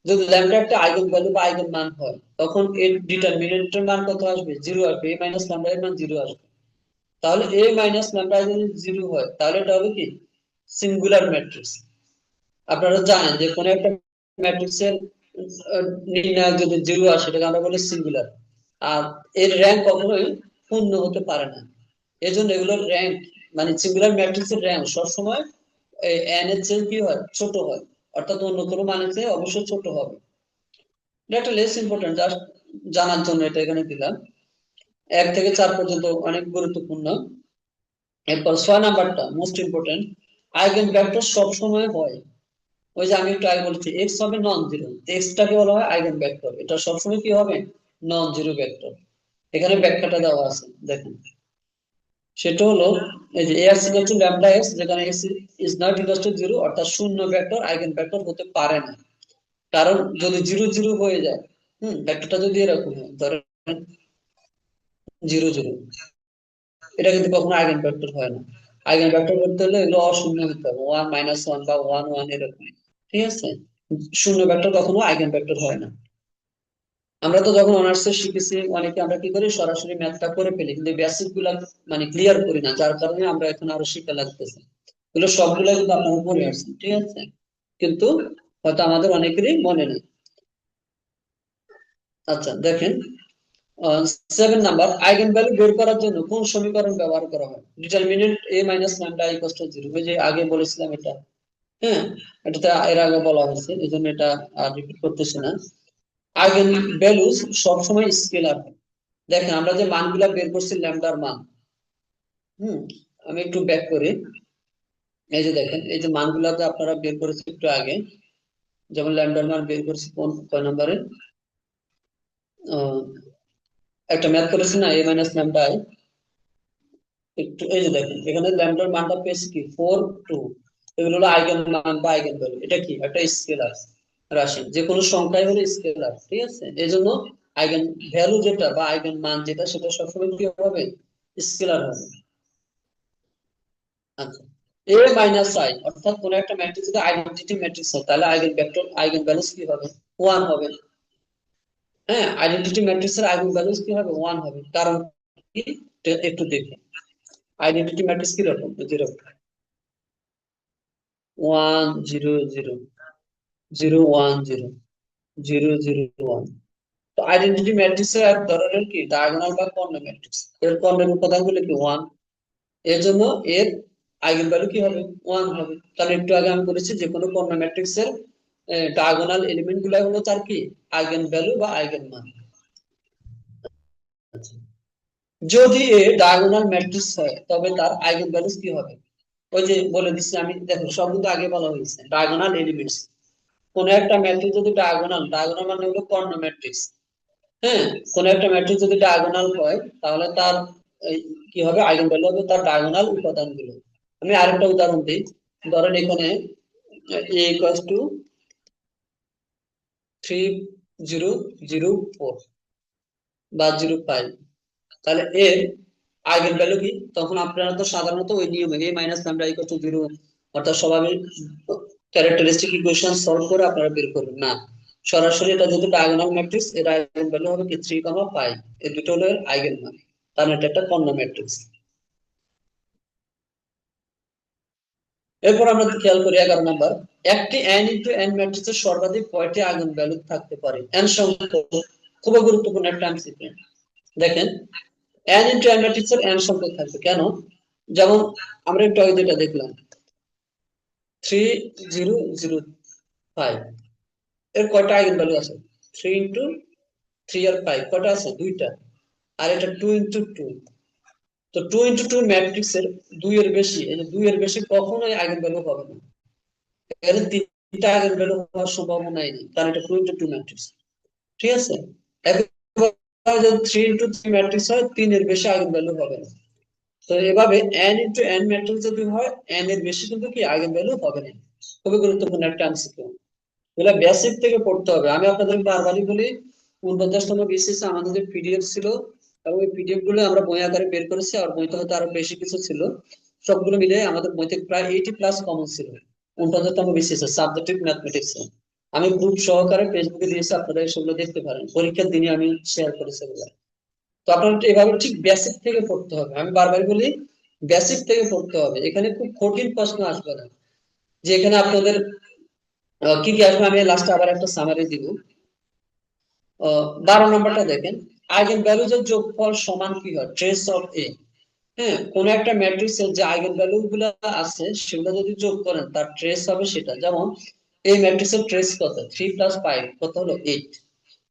যদি ল্যামডা একটা আইগেন ভ্যালু বা আইগেন মান হয় তখন এর ডিটারমিনেন্টের মান কত আসবে? 0 আসবে, a মাইনাস ল্যামডা এর মান 0 আসবে। তাহলে a মাইনাস ল্যামডা যদি 0 হয় তাহলে এটা হবে কি সিঙ্গুলার ম্যাট্রিক্স। আপনারা জানেন যে কোন একটা ম্যাট্রিক্সের নির্ণায়ক যদি 0 আসে সেটাকে আমরা বলি সিঙ্গুলার। আর এর র্যাঙ্ক কখনোই পূর্ণ হতে পারে না। এজন্য এগুলোর র্যাঙ্ক মানে সিঙ্গুলার ম্যাট্রিক্সের র্যাঙ্ক সবসময় n এর চেয়ে কি হয়? ছোট হয়, অর্থাৎ অন্য কোনো মানের চেয়ে অবশ্যই ছোট হবে। এটা একটা লেস ইম্পর্টেন্ট, জাস্ট জানার জন্য এটা এখানে দিলাম। 1 থেকে 4 পর্যন্ত অনেক গুরুত্বপূর্ণ। এরপর 6 নাম্বারটা মোস্ট ইম্পর্টেন্ট, আইগেন ভেক্টর সব সময় হয়, ওই যে আমি একটু আগে বলেছি এক্স হবে নন জিরো, এক্সটাকে বলা হয় আইগেন ভেক্টর, এটা সবসময় কি হবে? Non zero vector. এখানে ব্যাখ্যাটা দেওয়া আছে, দেখেন সেটা হলো এই যে ax equal to lambda x, যেখানে x is not equal to 0, অর্থাৎ শূন্য ভেক্টর আইগেন ভেক্টর হতে পারে না। কারণ যদি 0 0 হয়ে যায়, ভেক্টরটা যদি এরকম হয়, ধরেন 0 0, এটা কিন্তু কখনো আইগেন ভেক্টর হয় না। আইগেন ভেক্টর করতে হলে এগুলো অশূন্য হতে হবে, 1 1 বা 1 1 এরকম। ঠিক আছে, শূন্য ভেক্টর কখনো আইগেন ভেক্টর হয় না। আমরা তো যখন অনার্সে শিখেছি অনেকে আমরা কি করি সরাসরি ম্যাথটা করে ফেলি, কিন্তু বেসিক গুলা মানে ক্লিয়ার করি না, যার কারণে আমরা এখন আরো শিখা লাগতেছে। এগুলো সবগুলো কিন্তু আপনারা পড়ে আসছেন, ঠিক আছে, কিন্তু হয়তো আমাদের অনেকেরই মনে নেই। আচ্ছা দেখেন, 7 নাম্বার, আইগেন ভ্যালু বের করার জন্য কোন সমীকরণ ব্যবহার করা হয়? Determinant a minus lambda equal to 0, ওই যে আগে বলেছিলাম এটা। হ্যাঁ, এটাতে এর আগে বলা হয়েছে, এই জন্য এটা আর রিপিট করতেছি না। আইগেন ভ্যালুস সবসময় স্কেলার হয়। দেখেন আমরা যে মানগুলা বের করছি ল্যামডার মান, হুম আমি একটু ব্যাক করি। এই যে দেখেন, এই যে মানগুলাতে আপনারা বের করেছি একটু আগে, যেমন ল্যামডার মান বের করছি কোন কয় নম্বরে, আহ, একটা ম্যাথ করেছি না a মাইনাস ল্যামডা i, একটু এই যে দেখেন এখানে ল্যামডার মানটা পেয়েছি কি 4 2। এগুলো হলো আইগেন মান বা আইগেন ভ্যালু, এটা কি একটা স্কেলার রাশি, যে কোনো সংখ্যাই হলো স্কেলার। ঠিক আছে, এই জন্য আইগেন ভ্যালু যেটা বা আইগেন মান যেটা সেটা সবসময় কি হবে? স্কেলার হবে। আচ্ছা, a মাইনাস i, অর্থাৎ কোন একটা ম্যাট্রিক্স যদি আইডেন্টিটি ম্যাট্রিক্স হয় তাহলে আইগেন ভেক্টর আইগেন ভ্যালুস কি হবে? 1 হবে। হ্যাঁ, আইডেন্টিটি ম্যাট্রিক্স এর আইগেন ভ্যালুস কি হবে? 1 হবে। কারণ কি? একটু দেখি, আইডেন্টিটি ম্যাট্রিক্স কি রকম? 0 1 0 0 0 1 0 0 0 1। তো আইডেন্টিটি ম্যাট্রিক্স এর এক ধরনের কি ডায়াগোনাল বা কর্ণ ম্যাট্রিক্স, এর কর্ণের উপাদানগুলো কি 1, এর জন্য এর আইগেন ভ্যালু কি হবে? 1 হবে। তাহলে একটু আগে আমি বলেছি যে কোনো কর্ণ ম্যাট্রিক্স এর ডায়াগোনাল এলিমেন্ট গুলো হলো তার কি আইগেন ভ্যালু বা আইগেন মান। আচ্ছা, যদি এ ডায়াগোনাল ম্যাট্রিক্স হয় তবে তার আইগেন ভ্যালুস কি হবে? ওই যে বলে দিচ্ছি আমি, দেখো সব কিন্তু আগে বলা হয়েছে ডায়াগোনাল এলিমেন্টস। কোন একটা ম্যাট্রিক্স যদি ডায়াগোনাল, ডায়াগোনাল মানে হলো কর্ণ ম্যাট্রিক্স। হ্যাঁ, কোন একটা ম্যাট্রিক্স যদি ডায়াগোনাল হয় তাহলে তার কি হবে? আইগেন ভ্যালু হবে তার ডায়াগোনাল উপাদানগুলো। আমি আরেকটা উদাহরণ দিই, ধরেন এখানে a ইকুয়ালস টু 3 0 0 4 বা 0 5, তাহলে এর আইগেন ভ্যালু কি? তখন আপনারা তো সাধারণত ওই নিয়মে a minus lambda equal to 0, অর্থাৎ স্বাভাবিক ক্যারেক্টারিস্টিক ইকুয়েশন সলভ করে আপনারা বের করবেন না, সরাসরি এটা যেহেতু ডায়াগোনাল ম্যাট্রিক্স এর আইগেন ভ্যালু হবে কি 3 5, এই দুটো হলো এর আইগেন মান, কারণ এটা একটা কর্ণ ম্যাট্রিক্স। এরপর আমরা খেয়াল করি 11 নাম্বার, একটি n ইনটু n ম্যাট্রিক্সের সর্বাধিক কয়টি আইগেন ভ্যালু থাকতে পারে? n সংখ্যক খুব গুরুত্বপূর্ণ একটা এমসিকিউ। দেখেন n ইনটু n ম্যাট্রিক্সের n সংখ্যক থাকবে কেন? যেমন আমরা একটু আগে যেটা দেখলাম 3 0 0 5, এর কয়টা আইগেন ভ্যালু আছে? 3 ইনটু 3 আর 5 কটা আছে? দুইটা। আর এটা 2 × 2, তো 2 × 2 ম্যাট্রিক্সের 2 এর বেশি, এই যে 2 এর বেশি কখনোই আইগেনভ্যালু হবে না। এখানে তিনটা আইগেনভ্যালু হওয়ার সম্ভাবনা নেই, কারণ এটা 2 × 2 ম্যাট্রিক্স। ঠিক আছে, একবার যদি 3 × 3 ম্যাট্রিক্স হয়, 3 এর বেশি আইগেনভ্যালু হবে না। তো এভাবে n × n ম্যাট্রিক্স যদি হয়, n এর বেশি কিন্তু কি আইগেনভ্যালু হবে না। খুবই গুরুত্বপূর্ণ একটা এমসিকিউ, এগুলা বেসিক থেকে পড়তে হবে। আমি আপনাদের বারবারই বলি, 49তম বিসিএস আমাদের যে পিডিএফ ছিল, এবং ওই পিডিএফ গুলো আমরা বই আকারে বের করেছি, আর বইতে হয়তো আরো বেশি কিছু ছিল, সবগুলো মিলে আমাদের বইতে প্রায় 80+ কমন ছিল 49তম বিসিএস সাবজেক্টিভ ম্যাথমেটিক্স। আমি গ্রুপ সহকারে ফেসবুকে দিয়েছি, আপনারা সেগুলো দেখতে পারেন, পরীক্ষার দিনে আমি শেয়ার করেছি এগুলো। তো আপনার এভাবে ঠিক বেসিক থেকে পড়তে হবে, আমি বারবার বলি বেসিক থেকে পড়তে হবে। এখানে খুব কঠিন প্রশ্ন আসবে না, যে এখানে আপনাদের কি কি আসবে, আমি লাস্টে আবার একটা সামারি দিব। 12 নম্বরটা দেখেন, আইগেন ভ্যালুজের যোগফল সমান কি হয়? ট্রেস অফ এ। হ্যাঁ, কোন একটা ম্যাট্রিক্সের যে আইগেন ভ্যালু গুলো আছে সেগুলো যদি যোগ করেন তার ট্রেস হবে সেটা। যেমন এই ম্যাট্রিক্সের ট্রেস কত? 3 + 5 কত হলো? 8।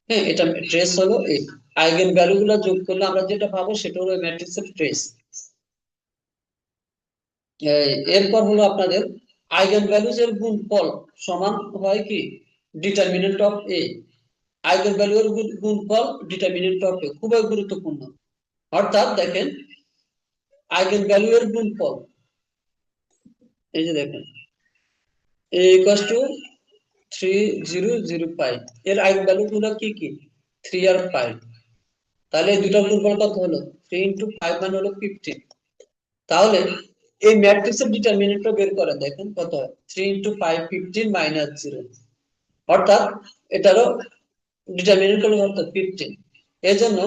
হ্যাঁ, এটা ট্রেস হলো 8। আইগেন ভ্যালু গুলো যোগ করলে আমরা যেটা পাবো সেটা হলো ম্যাট্রিক্সের ট্রেস। এরপর হলো আপনাদের আইগেন ভ্যালুজ এর গুণফল সমান হয় কি? Determinant of A. Eigen value এর গুণফল ডিটারমিনেন্ট অফ এ, খুবই গুরুত্বপূর্ণ। অর্থাৎ দেখেন, আইগেন ভ্যালু এর গুণফল, এই যে দেখেন a equals to 3 0 0 5, এর আইগেন ভ্যালু গুলো কি কি? 3 আর 5। তাহলে এই দুটার গুণফল কত হলো? 3 × 5 মানে হলো 15। তাহলে এই ম্যাট্রিক্সের ডিটারমিনেন্টটা বের করেন, দেখেন কত হয়? 3 × 5 15 - 0, অর্থাৎ এটারও ডিটারমিনেন্ট হলো কত? 15। এজন্য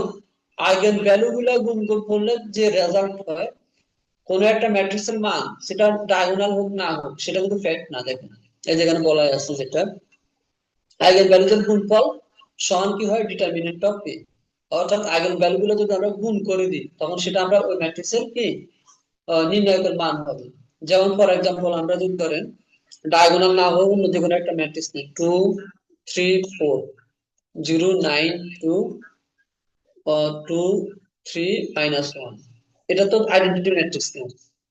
আইগেন ভ্যালু গুলা গুণ করলে যে রেজাল্ট হয় কোন একটা ম্যাট্রিক্সের মান, সেটা ডায়াগোনাল হোক না হোক, সেটা কিন্তু ফ্যাক্ট না। দেখেন এই যেখানে বলা আছে, যেটা আইগেন ভ্যালুজের গুণফল সমান কি হয়? ডিটারমিনেন্ট অফ এ। অর্থাৎ আইগেন ভ্যালু গুলো যদি আমরা গুণ করে দিই, তখন সেটা আমরা ওই ম্যাট্রিক্সের কি নির্ণায়কের মান হবে। যেমন ফর এক্সাম্পল, আমরা যদি ধরেন ডায়াগোনাল না হোক অন্য যে কোনো একটা ম্যাট্রিক্স নিই, 2 3 4 0 9 2 2 3 -1, এটা তো আইডেন্টিটি ম্যাট্রিক্স না।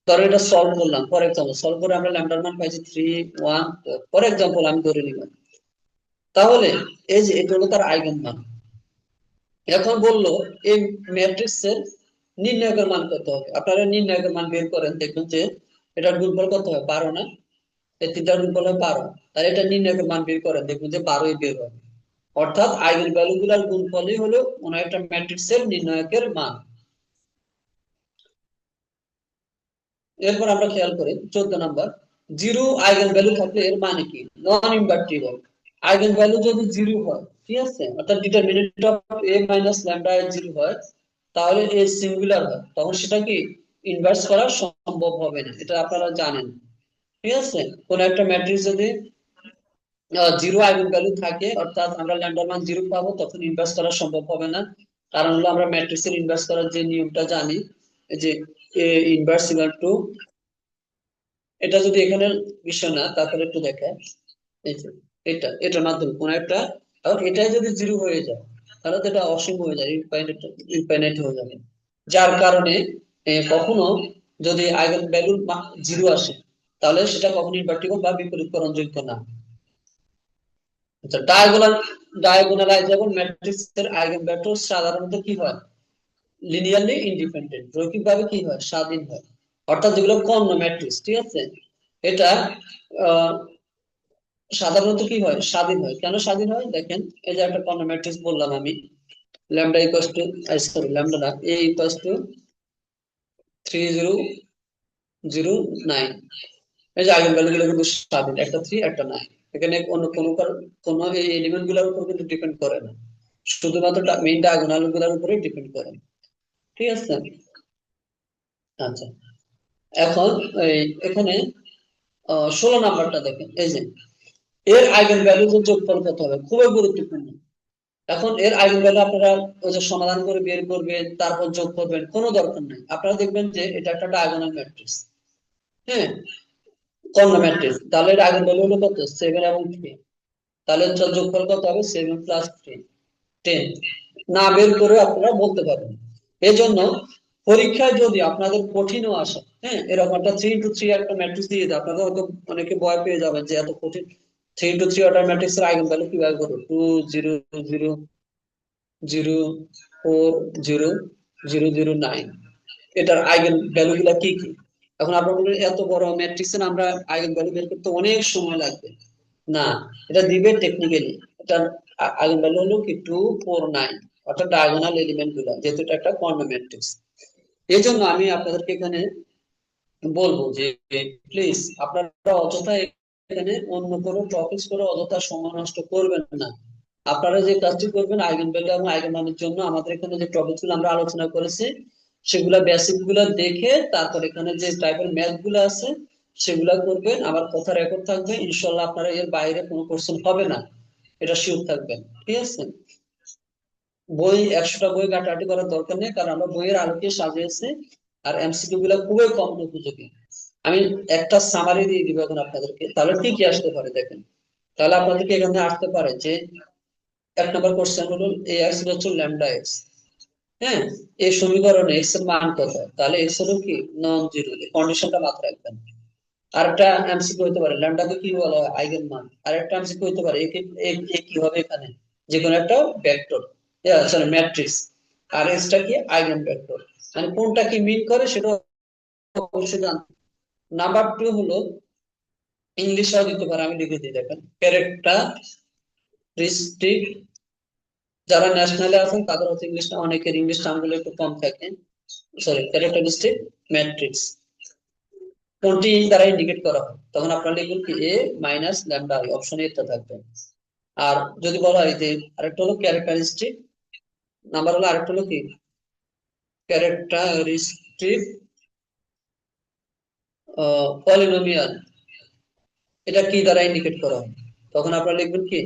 ধরো এটা সলভ করলাম, ফর এক্সাম্পল সলভ করে আমরা ল্যামডার মান পাইছি 3 1 4, ফর এক্সাম্পল আমি ধরে নিলাম। তাহলে এই যে এটা হলো তার আইগেন মান। এখন বললো এই ম্যাট্রিক্সের নির্ণায়কের মান কত হবে? আপনারা নির্ণায়কের মান বের করেন, দেখবেন যে এটার গুণফল কত হয়? 12 না? এই তিনটার গুণফল হয় 12। তাহলে এটা নির্ণায়কের মান বের করেন, দেখবেন যে 12ই বের হবে। অর্থাৎ আইগেন ভ্যালু গুলার গুণফলই হলো কোন একটা ম্যাট্রিক্সের নির্ণায়কের মান। এরপর আমরা খেয়াল করি 14 নাম্বার, জিরো আইগেন ভ্যালু থাকলে এর মানে কি? নন ইনভার্টিবল। আইগেন ভ্যালু যদি জিরো হয়, ঠিক আছে, অর্থাৎ determinant of a minus lambda zero হয়, তাহলে এ সিঙ্গুলার হয়, তখন সেটা কি ইনভার্স করা সম্ভব হবে না, এটা আপনারা জানেন। ঠিক আছে, কোন একটা ম্যাট্রিক্স যদি জিরো আইগেন ভ্যালু থাকে, অর্থাৎ আমরা ল্যামডার মান জিরো পাবো, তখন ইনভার্স করা সম্ভব হবে না। কারণ হলো আমরা ম্যাট্রিক্সের ইনভার্স করার যে নিয়মটা জানি, যে a ইনভার্স ইকুয়াল টু, এটা যদি এখানে বিষয় না, তারপরে একটু দেখেন এই যে এটার মাধ্যমে কোন একটা, এখন এটাই যদি জিরো হয়ে যায়, তাহলে তো এটা অসীম হয়ে যায়, ইনফাইনাইট ইনফাইনাইট হয়ে যাবে। যার কারণে কখনো যদি আইগেন ভ্যালু জিরো আসে, তাহলে সেটা কখনো ইনভার্টিবল বা বিপরীতকরণযোগ্য না। আচ্ছা, ডায়াগোনালাইজেবল ম্যাট্রিক্সের আইগেন ভেক্টর সাধারণত কি হয়? লিনিয়ারলি ইন্ডিপেন্ডেন্ট, রৈখিকভাবে কি হয়? স্বাধীন হয়। অর্থাৎ যেগুলো কর্ণ ম্যাট্রিক্স, ঠিক আছে, এটা আহ, সাধারণত কি হয়? স্বাধীন হয়। কেন স্বাধীন হয়? দেখেন এই যে একটা কর্ণ ম্যাট্রিক্স বললাম আমি, lambda equals two, sorry lambda না, a ইকুয়ালস টু 3 0 0 9। এই যে আইগেন ভ্যালু গুলো কিন্তু স্বাধীন, একটা 3 একটা 9। এখানে অন্য কোনো এই এলিমেন্ট গুলোর উপর কিন্তু ডিপেন্ড করে না, শুধুমাত্র মেইন ডায়াগোনাল গুলোর উপরে ডিপেন্ড করে। ঠিক আছে, আচ্ছা। এখন এই এখানে 16 নাম্বারটা দেখেন, এই যে এর আইগেন ভ্যালু যোগফল কত হবে? খুবই গুরুত্বপূর্ণ। এখন এর আইগেন ভ্যালু আপনারা ওই যে সমাধান করে বের করবেন, তারপর যোগ করবেন, কোনো দরকার নেই। আপনারা দেখবেন যে এটা একটা ডায়াগোনাল ম্যাট্রিক্স, হ্যাঁ, কর্ণ ম্যাট্রিক্স, তাহলে এর আইগেন ভ্যালু হলো কত? 7 এবং 3। তাহলে যোগফল কত হবে? 7 + 3 10। না বের করে আপনারা বলতে পারেন। এই জন্য পরীক্ষায় যদি আপনাদের কঠিনও আসে, হ্যাঁ, এরকম একটা 3 into 3 একটা ম্যাট্রিক্স দিয়ে দেয়, আপনাদের হয়তো অনেকে ভয় পেয়ে যাবেন যে এত কঠিন 3 into 3 অর্ডার ম্যাট্রিক্স এর আইগেন ভ্যালু কিভাবে করবো, 2 0 0 0 4 0 0 0 9, এটার আইগেন ভ্যালু গুলা কি কি। এখন আপনারা বলবেন এত বড় ম্যাট্রিক্সে আমরা আইগেন ভ্যালু বের করতে অনেক সময় লাগবে। না, এটা দিবে টেকনিক্যালি। এটার আইগেন ভ্যালু হলো কি 2 4 9, অর্থাৎ ডায়াগোনাল এলিমেন্ট গুলা, যেহেতু এটা একটা কর্ণ ম্যাট্রিক্স। এই জন্য আমি আপনাদেরকে এখানে বলবো যে প্লিজ আপনারা অযথা এখানে অন্য কোনো টপিকস করে অযথা সময় নষ্ট করবেন না। আপনারা যে কাজটি করবেন আইগেন ভ্যালু এবং আইগেন মানের জন্য আমাদের এখানে যে টপিক গুলো আমরা আলোচনা করেছি সেগুলা বেসিক গুলা দেখে তারপর এখানে যে টাইপের ম্যাথ গুলো আছে সেগুলা করবেন। আমার কথা রেকর্ড থাকবে, ইনশাল্লাহ আপনারা এর বাইরে কোনো কোশ্চেন হবে না, এটা শিওর থাকবেন। ঠিক আছে? বই 100টা বই ঘাটাঘাটি করার দরকার নেই, কারণ আমরা বইয়ের আলোকে সাজিয়েছি। আর এমসিকিউ গুলো খুবই কম উপযোগী। আমি একটা সামারি দিয়ে দিব এখন আপনাদেরকে, তাহলে কি কি আসতে পারে দেখেন। তাহলে আপনাদেরকে এখানে আসতে পারে যে 1 নম্বর কোশ্চেন হলো এ এক্স হচ্ছে ল্যামডা এক্স। হ্যাঁ, এই সমীকরণে এক্স এর মান কত, তাহলে এক্স হলো কি নন জিরো, এই কন্ডিশনটা মাথায় রাখবেন। আরেকটা এমসিকিউ হতে পারে ল্যামডাকে কি বলা হয়, আইগেন মান। আরেকটা এমসিকিউ হতে পারে এ কি হবে এখানে, যে কোনো একটা ভেক্টর, সরি ম্যাট্রিক্স, আর এক্সটা কি আইগেন ভেক্টর, মানে কোনটা কি মিন করে সেটা অবশ্যই জানতে। নাম্বার 2 হলো ইংলিশও দিতে পারে, আমি লিখে দিই দেখেন, ক্যারেক্টারিস্টিক। যারা ন্যাশনালে আছেন তাদের হচ্ছে ইংলিশটা, অনেকের ইংলিশ টার্মগুলো একটু কম থাকে। সরি, ক্যারেক্টারিস্টিক ম্যাট্রিক্স কোনটি দ্বারা ইন্ডিকেট করা হয়, তখন আপনারা লিখবেন কি A minus lambda I, option A টা থাকবে। আর যদি বলা হয় যে আরেকটা হলো ক্যারেক্টারিস্টিক, নাম্বার হলো আরেকটা হলো কি ক্যারেক্টারিস্টিক পলিনোমিয়াল, এটা কি দ্বারা ইন্ডিকেট করা হয়, তখন আপনারা লিখবেন কি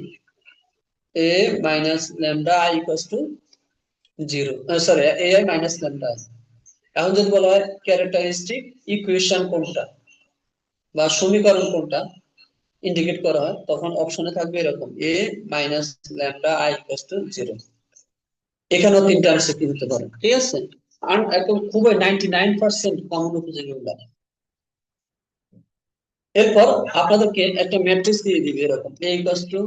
A minus lambda I equals to 0, sorry A I minus lambda. এখন যদি বলা হয় ক্যারেক্টারিস্টিক ইকুয়েশন কোনটা বা সমীকরণ কোনটা ইন্ডিকেট করা হয়, তখন অপশনে থাকবে এরকম A minus lambda I equals to 0। এখানেও 3টা আনসার হতে পারে। ঠিক আছে? আর একদম খুবই 99% কমন উপযোগী গুলা। এরপর আপনাদেরকে একটা ম্যাট্রিক্স দিয়ে দিবে এরকম এ ইকুয়ালস টু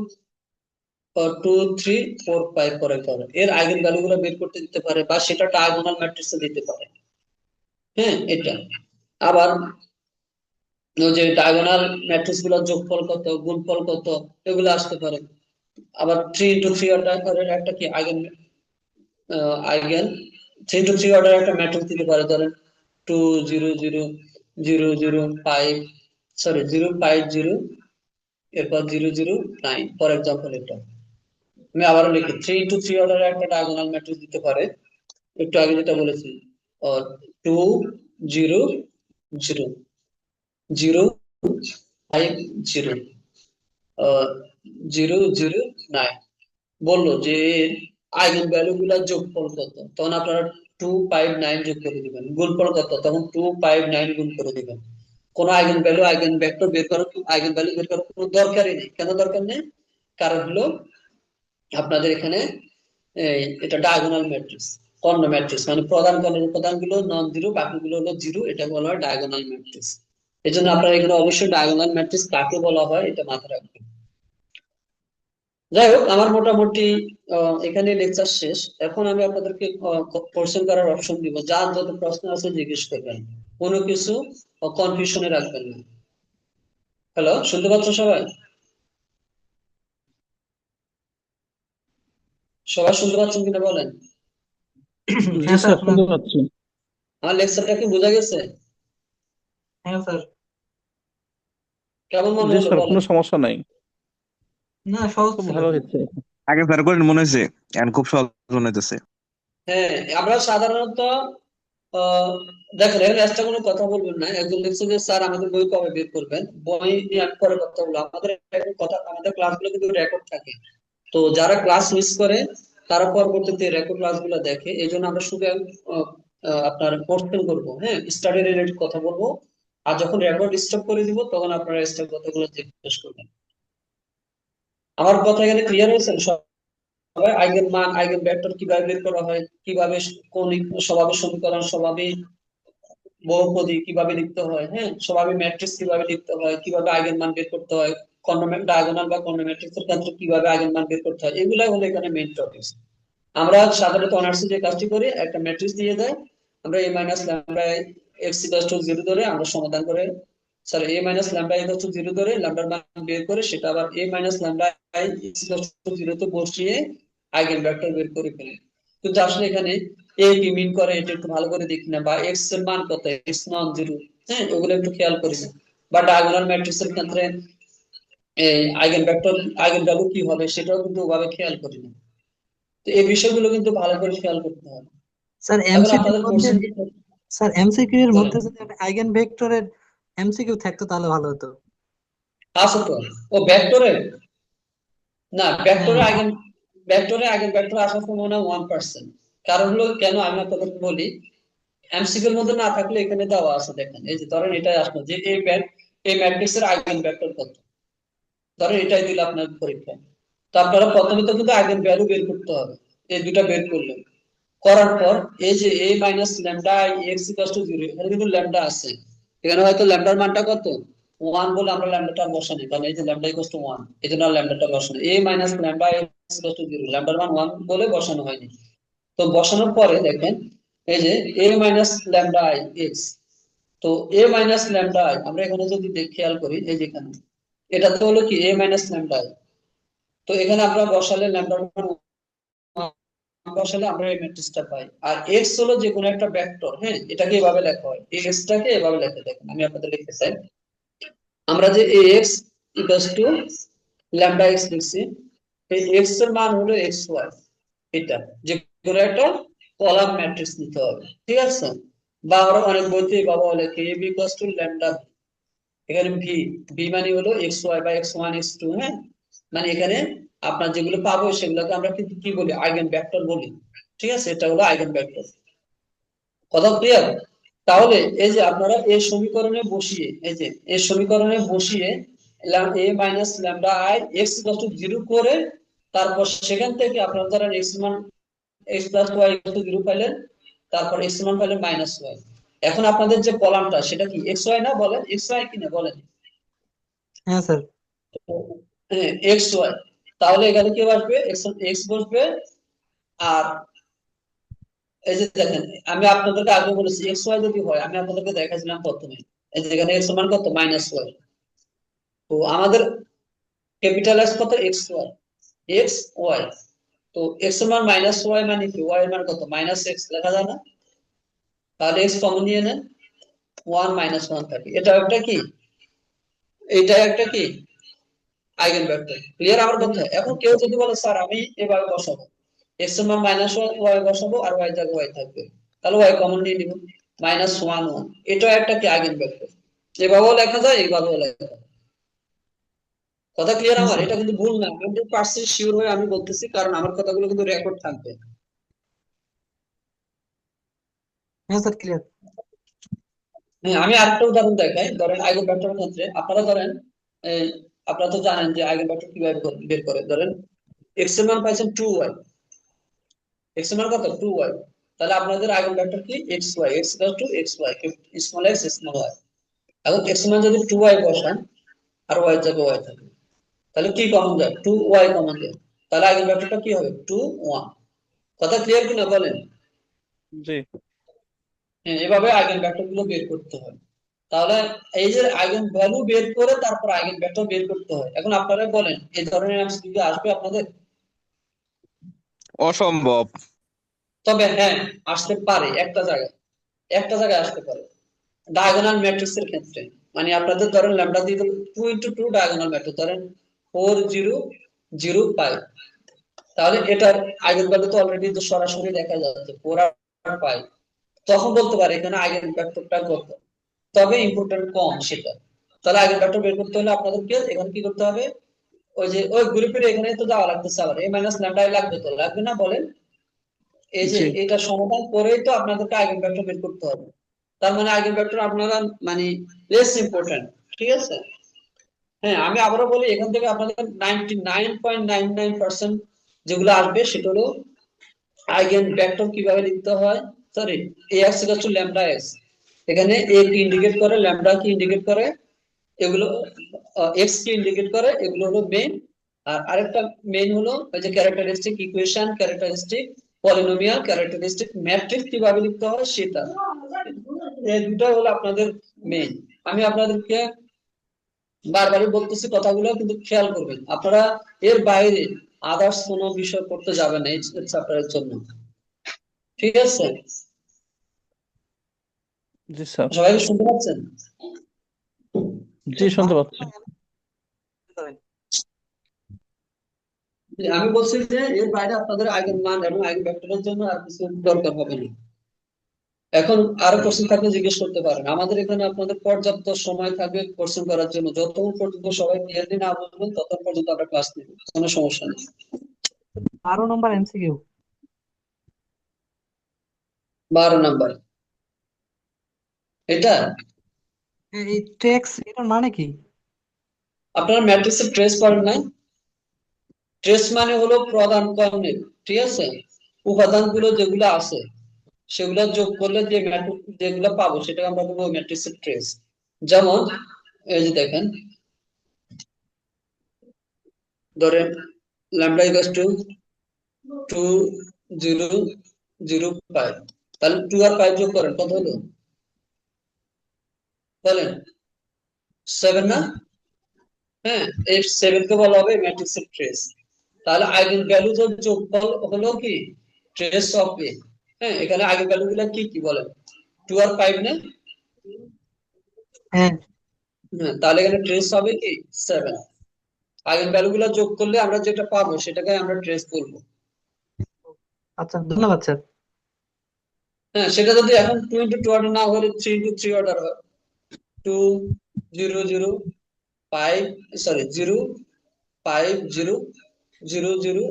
2 3 4 5 করে করে এর আইগেন ভ্যালু গুলো বের করতে দিতে পারে, বা সেটা ডায়াগোনাল ম্যাট্রিক্সে দিতে পারে। হ্যাঁ, এটা আবার ওই যে ডায়াগোনাল ম্যাট্রিক্স গুলোর যোগফল কত, গুণফল কত, এগুলো আসতে পারে। আবার 3 into 3 অর্ডারের একটা কি আইগেন আইগেন 3 into 3 অর্ডার একটা ম্যাট্রিক্স দিতে পারে, ধরেন 2 0 0 0 0 5, সরি 0 5 0, এরপর 0 0 9, ফর এক্সাম্পল এটা। আমি আবারও লিখি 3 into 3 অর্ডারের একটা ডায়াগোনাল ম্যাট্রিক্স দিতে পারে, একটু আগে যেটা বলেছি 2 0 0 0 5 0 0 0 9, বললো যে আইগেন ভ্যালু গুলার যোগফল কত, তখন আপনারা 2 5 9 যোগ করে দিবেন। গুণফল কত, তখন 2 5 9 গুণ করে দিবেন। কোন আইগেন ভ্যালু আইগেন ভেক্টর বের করার, আইগেন ভ্যালু বের করার কোনো দরকারই নেই। কেন দরকার নেই? কারণ হলো আপনাদের এখানে এটা ডায়াগোনাল ম্যাট্রিক্স, কর্ণ ম্যাট্রিক্স, মানে প্রধান কর্ণের উপাদানগুলো নন জিরো, বাকিগুলো হলো জিরো, এটা বলা হয় ডায়াগোনাল ম্যাট্রিক্স। এই জন্য আপনারা এখানে অবশ্যই ডায়াগোনাল ম্যাট্রিক্স কাকে বলা হয় এটা মাথায় রাখবেন। যাই হোক, আমার মোটামুটি এখানে লেকচার শেষ। এখন আমি আপনাদেরকে কোশ্চেন করার অপশন দিব, যার যত প্রশ্ন আছে জিজ্ঞেস করবেন, কোনো কিছু কনফিউশনে রাখবেন না। হ্যালো, শুনতে পাচ্ছ সবাই? সবাই শুনতে পাচ্ছেন কিনা বলেন। জি হ্যাঁ স্যার, স্যার, শোনা শুনতে যাচ্ছে। পাচ্ছি। আমার লেকচারটা কি বোঝা গেছে? হ্যাঁ স্যার। কেমন মনে জি হলো স্যার, কোনো বলেন। সমস্যা নাই। না, সহজ খুব ছিল ভালো স্যার। হচ্ছে। আগে স্যার করেন মনে হয়েছে, এখন খুব সহজ মনে হইতেছে। হ্যাঁ, আমরা সাধারণত আহ, দেখেন এখানে একটা কোনো কথা বলবেন না। একজন লিখছে যে স্যার আমাদের বই কবে বের করবেন, বই নিয়ে আমি পরে কথা বলবো। আমাদের একটা কথা, আমাদের ক্লাসগুলো কিন্তু রেকর্ড থাকে, তো যারা ক্লাস মিস করে তারা পরবর্তীতে রেকর্ড ক্লাসগুলো দেখে। এই জন্য আমরা শুধু আপনার কোশ্চেন করবো, হ্যাঁ, স্টাডি রিলেটেড কথা বলবো। আর যখন রেকর্ড স্টপ করে দিব তখন আপনারা স্টপ কথাগুলো জিজ্ঞেস করবেন। আমার কথা এখানে ক্লিয়ার হয়েছে সব? হয় আইগেন মান আইগেন ভেক্টর কিভাবে বের করা হয়, কিভাবে কৌণিক স্বভাবের সমীকরণ, স্বভাবে বহুপদী কিভাবে লিখতে হয়, হ্যাঁ, স্বভাবে ম্যাট্রিক্স কিভাবে লিখতে হয়, কিভাবে আইগেন মান বের করতে হয়, ডায়াগোনাল বা কর্ণ ম্যাট্রিক্সের ক্ষেত্রে কিভাবে আইগেন মান বের করতে হয়, এগুলাই হলো এখানে মেইন টপিকস। আমরা সাধারণত অনার্সে যে কাজটি করি, একটা ম্যাট্রিক্স দিয়ে দেয়, আমরা a minus lambda x equal to 0 ধরে আমরা সমাধান করে, sorry a minus lambda equal to 0 ধরে ল্যামডার মান বের করে সেটা আবার a minus lambda x equal to 0 তে বসিয়ে আইগেন ভেক্টর বের করে ফেলি। কিন্তু আসলে এখানে a কি মিন করে এটা একটু ভালো করে দেখি না, বা x এর মান কত, x নন জিরো, হ্যাঁ, ওগুলো একটু খেয়াল করি না। বা ডায়াগোনাল ম্যাট্রিক্সের ক্ষেত্রে আইগেন ভেক্টর আইগেন ভ্যালু কি হবে সেটাও কিন্তু ওভাবে খেয়াল করি না। তো এই বিষয়গুলো কিন্তু ভালো করে খেয়াল করতে হবে। স্যার এখন এমসিকিউ আপনাদের মধ্যে, কোশ্চেন স্যার এমসিকিউ এর বলেন। মধ্যে যদি একটা আইগেন ভেক্টরের এমসিকিউ থাকতো তাহলে ভালো হতো। আছে তো। ও ভেক্টরে না, ভেক্টরে হ্যাঁ আইগেন ভেক্টর আসার সম্ভাবনা 1%। কারণ হলো কেন আমি আপনাদেরকে বলি, এমসিকিউর মধ্যে না থাকলে এখানে দেওয়া আছে, দেখেন এই যে ধরেন এটাই আসলো যে এই ম্যাট্রিক্সের আইগেন ভেক্টর কত, ধরেন এটাই দিল আপনার পরীক্ষায়। তো আপনারা প্রথমে তো কিন্তু আইগেন ভ্যালু বের করতে হবে, এই দুটা বের করলেন, করার পর এই যে a minus lambda x equal to 0, এখানে কিন্তু ল্যামডা আছে, এখানে হয়তো ল্যামডার মানটা কত 1 বলে আমরা ল্যামডাটা বসানি, কারণ এই যে ল্যামডা ইকুয়াল টু 1, এই জন্য ল্যামডাটা বসানো, a minus lambda x equal to 0, ল্যামডার মান 1 বলে বসানো হয়নি। তো বসানোর পরে দেখেন এই যে a মাইনাস ল্যামডা এক্স, তো a মাইনাস ল্যামডা আমরা এখানে যদি খেয়াল করি, এই যে এখানে এটা তো হলো কি a মাইনাস ল্যামডা, তো এখানে আমরা বসালে ল্যামডার মান বসালে আমরা এই ম্যাট্রিক্সটা পাই। আর এক্স হলো যে কোনো একটা ভেক্টর, হ্যাঁ, এটাকে এভাবে লেখা হয়, এই এক্স টাকে এভাবে লেখা, দেখেন আমি আপনাদের লিখতে চাই, আমরা যে এই x equals to lambda x লিখছি, এই এক্স এর মান হলো এক্স ওয়াই, এটা যে কোনো একটা কলাম ম্যাট্রিক্স নিতে হবে, ঠিক আছে। বা আমরা অনেক বইতে বাবা বলে K B equals to lambda, এখানে ভি, ভি মানে হলো এক্স ওয়াই বা এক্স ওয়ান এক্স টু, হ্যাঁ, মানে এখানে আপনার যেগুলো পাবো সেগুলোকে আমরা কিন্তু কি বলি, আইগেন ভেক্টর বলি, ঠিক আছে, এটা হলো আইগেন ভেক্টর। কথা ক্লিয়ার? তাহলে এই যে আপনারা এই সমীকরণে বসিয়ে, এই যে এই সমীকরণে বসিয়ে a minus lambda I x equal to 0 করে, তারপর সেখান থেকে আপনারা ধরেন এক্স মান x plus y equal to 0 পাইলেন, তারপর এক্স মান পাইলেন মাইনাস ওয়াই। এখন আপনাদের যে কলামটা সেটা কি এক্স ওয়াই না, বলেন এক্স ওয়াই কিনা বলেন। হ্যাঁ স্যার। হ্যাঁ এক্স ওয়াই, তাহলে এখানে কি আসবে, এক্স এক্স বসবে। আর এই যে দেখেন আমি আপনাদেরকে আগে বলেছি এক্স ওয়াই যদি হয়, আমি আপনাদেরকে দেখাছিলাম প্রথমে, এই যে এখানে এক্স মান কত মাইনাস ওয়াই, তো আমাদের ক্যাপিটাল এক্স কত এক্স ওয়াই, এক্স ওয়াই, তো এক্স এর মান মাইনাস ওয়াই মানে কি, ওয়াই এর মান কত মাইনাস এক্স লেখা যায় না, তাহলে এক্স কমন নিয়ে নেন, 1 মাইনাস 1 থাকে, এটা একটা কি, এটা একটা কি আইগেন ভেক্টর। ক্লিয়ার আমার কথা? এখন কেউ যদি বলে স্যার আমি এভাবে বসাবো, এক্স এর মান মাইনাস ওয়াই বসাবো আর ওয়াই জায়গায় ওয়াই থাকবে, তাহলে ওয়াই কমন নিয়ে নিব, মাইনাস 1 1, এটা একটা কি আইগেন ভেক্টর, এভাবেও লেখা যায় এইভাবেও লেখা যায়। কথা ক্লিয়ার হ্যাঁ আমার? স্যার। এটা কিন্তু ভুল না, 100% শিওর হয়ে আমি বলতেছি, কারণ আমার কথাগুলো কিন্তু রেকর্ড থাকবে। হ্যাঁ স্যার ক্লিয়ার। হ্যাঁ, আমি আরেকটা উদাহরণ দেখাই, ধরেন আইগেন ভেক্টরের ক্ষেত্রে আপনারা ধরেন এই আপনারা তো জানেন যে আইগেন ভেক্টর কিভাবে বের করে, ধরেন এক্স এর মান পাইছেন 2y, এক্স এর মান কত 2y, তাহলে আপনাদের আইগেন ভেক্টর কি x y, x equal to x y, small x small y. এখন এক্স এর মান যদি 2y বসান আর ওয়াই এর জায়গায় ওয়াই থাকে, তাহলে কি কমন যায়, 2y কমন যায়, তাহলে আইগেন ভেক্টরটা কি হবে 2 1। কথা ক্লিয়ার কিনা বলেন? জি। হ্যাঁ, এভাবে আইগেন ভেক্টর গুলো বের করতে হয়। তাহলে এই যে আইগেন ভ্যালু বের করে তারপর আইগেন ভেক্টর বের করতে হয়। এখন আপনারা বলেন এই ধরনের এমসিকিউ আসবে আপনাদের? অসম্ভব। তবে হ্যাঁ, আসতে পারে একটা জায়গায়, একটা জায়গায় আসতে পারে, ডায়াগোনাল ম্যাট্রিক্স এর ক্ষেত্রে। মানে আপনাদের ধরেন ল্যামডা দিয়ে দিল 2 ইনটু 2 ডায়াগোনাল ম্যাট্রিক্স, ধরেন 4 0 0 5, তাহলে এটার আইগেন ভ্যালু তো অলরেডি তো সরাসরি দেখা যাচ্ছে 4 আর 5, তখন বলতে পারে এখানে আইগেন ভেক্টরটা কত, তবে ইম্পর্টেন্ট কম সেটা। তাহলে আইগেন ভেক্টর বের করতে হলে আপনাদেরকে এখানে কি করতে হবে, ওই যে ওই গ্রুপের এখানে তো যাওয়া লাগতেছে, আবার a মাইনাস ল্যামডা লাগবে, তো লাগবে না বলেন? এই যে জি। এটা সমাধান করেই তো আপনাদেরকে আইগেন ভেক্টর বের করতে হবে। তার মানে আইগেন ভেক্টর আপনারা মানে লেস ইম্পর্টেন্ট, ঠিক আছে। হ্যাঁ, আমি আবারও বলি এখান থেকে আপনাদের 99.99% যেগুলো আসবে সেটা হলো আইগেন ভেক্টর কিভাবে লিখতে হয়, sorry, ax equal to lambda x, এখানে a কি ইন্ডিকেট করে, ল্যামডা কি ইন্ডিকেট করে, এগুলো এক্স কি ইন্ডিকেট করে, এগুলো হলো মেইন। আর আরেকটা মেইন হলো ওই যে characteristic equation, characteristic polynomial, characteristic matrix কিভাবে লিখতে হয় সেটা, এই দুটো হলো আপনাদের মেইন। আমি আপনাদেরকে বারবারই বলতেছি কথাগুলো, কিন্তু খেয়াল করবেন আপনারা, এর বাইরে আদার্স কোনো বিষয় করতে যাবেন না এই চ্যাপ্টারের জন্য, ঠিক আছে? জি স্যার, সবাই কি শুনতে পাচ্ছেন? জি শুনতে পাচ্ছি। আমি বলছি যে এর বাইরে আপনাদের আইগেন মান এবং আইগেন ভেক্টরের জন্য আর কিছু দরকার হবে না। এখন আরো কোশ্চেন থাকলে জিজ্ঞেস করতে পারেন, আমাদের এখানে আপনাদের পর্যাপ্ত সময় থাকবে কোশ্চেন করার জন্য, যতক্ষণ পর্যন্ত সবাই ক্লিয়ারলি না বুঝবেন ততক্ষণ পর্যন্ত আমরা ক্লাস নেব, কোনো সমস্যা নেই। 12 নম্বর এমসিকিউ। 12 নাম্বার এটা, এই ট্রেক্স এটার মানে কি? আপনারা ম্যাট্রিক্সের ট্রেস পড়েন নাই? ট্রেস মানে হলো প্রধান কর্ণের, ঠিক আছে, উপাদানগুলো যেগুলো আছে সেগুলো যোগ করলে যে ম্যাট্রিক্স যেগুলো পাবো সেটাকে আমরা বলবো ম্যাট্রিক্সের ট্রেস। যেমন এই যে দেখেন, ধরেন ল্যামডা ইকুয়াল টু 2 0 0 5, তাহলে 2 আর 5 যোগ করেন, কত হলো বলেন? 7 না? হ্যাঁ, এই 7 কে বলা হবে ম্যাট্রিক্সের ট্রেস। তাহলে আইগেন ভ্যালু যোগফল হলো কি ট্রেস অফ এ। হ্যাঁ, এখানে আইগেন ভ্যালু গুলো কি কি বলেন? 2 আর 5 না? হ্যাঁ, হ্যাঁ, তাহলে এখানে ট্রেস হবে কি 7। আইগেন ভ্যালু গুলো যোগ করলে আমরা যেটা পাবো সেটাকে আমরা ট্রেস বলবো। আচ্ছা, ধন্যবাদ স্যার। হ্যাঁ, সেটা যদি এখন 2 ইন্টু 2 অর্ডার না হলে 3 ইন্টু 3 অর্ডার হয়, 2 0 0 5, সরি 0 5 0 0 0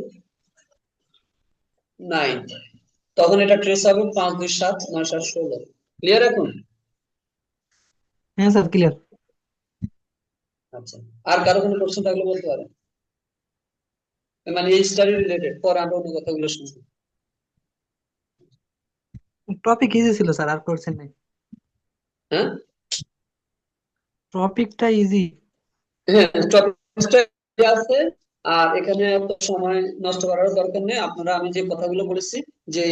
9, তখন এটা ট্রেস হবে 5 2 7 9 7 16। ক্লিয়ার এখন? হ্যাঁ স্যার, ক্লিয়ার। আচ্ছা, আর কারো কোনো কোশ্চেন থাকলে বলতে পারেন, মানে এই স্টাডি রিলেটেড, পরে আমরা অন্য কথাগুলো শুনবো। টপিক ইজি ছিল স্যার, আর করছেন নাই। হ্যাঁ, টপিকটা ইজি। হ্যাঁ, টপিকটা আছে। আর এখানে এত সময় নষ্ট করার দরকার নেই, আপনারা আমি যে কথাগুলো বলেছি, যে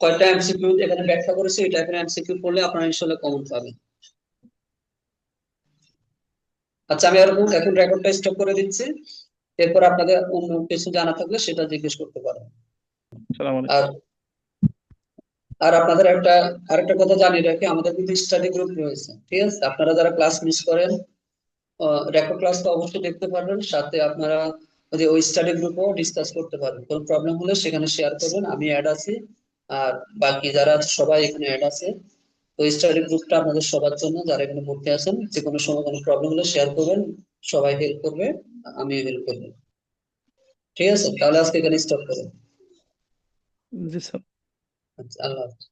কয়টা এমসিকিউ এখানে ব্যাখ্যা করেছি, এই টাইপের এমসিকিউ পড়লে আপনারা ইনশাআল্লাহ কমন পাবেন। আচ্ছা, আমি এখন রেকর্ডটা স্টপ করে দিচ্ছি, এরপর আপনাদের অন্য কিছু জানা থাকলে সেটা জিজ্ঞেস করতে পারেন। সালাম আলাইকুম। আর আর আপনাদের আরেকটা কথা জানিয়ে রাখি, আমাদের কিন্তু স্টাডি গ্রুপ রয়েছে, ঠিক আছে? আপনারা যারা ক্লাস মিস করেন রেকর্ড ক্লাস তো অবশ্যই দেখতে পারবেন, সাথে আপনারা ওই স্টাডি গ্রুপও ডিসকাস করতে পারবেন, কোনো প্রবলেম হলে সেখানে শেয়ার করবেন, আমি অ্যাড আছি। আর বাকি যারা আছে সবাই এখানে অ্যাড আছে। তো স্টাডি গ্রুপটা আপনাদের সবার জন্য, যারা এখানে ভর্তি আছেন, যে কোনো সময় কোনো প্রবলেম হলে শেয়ার করবেন, সবাই হেল্প করবে, আমি হেল্প করবো, ঠিক আছে? তাহলে আজকে এখানে স্টপ করেন। জি স্যার। আচ্ছা, আল্লাহ হাফেজ।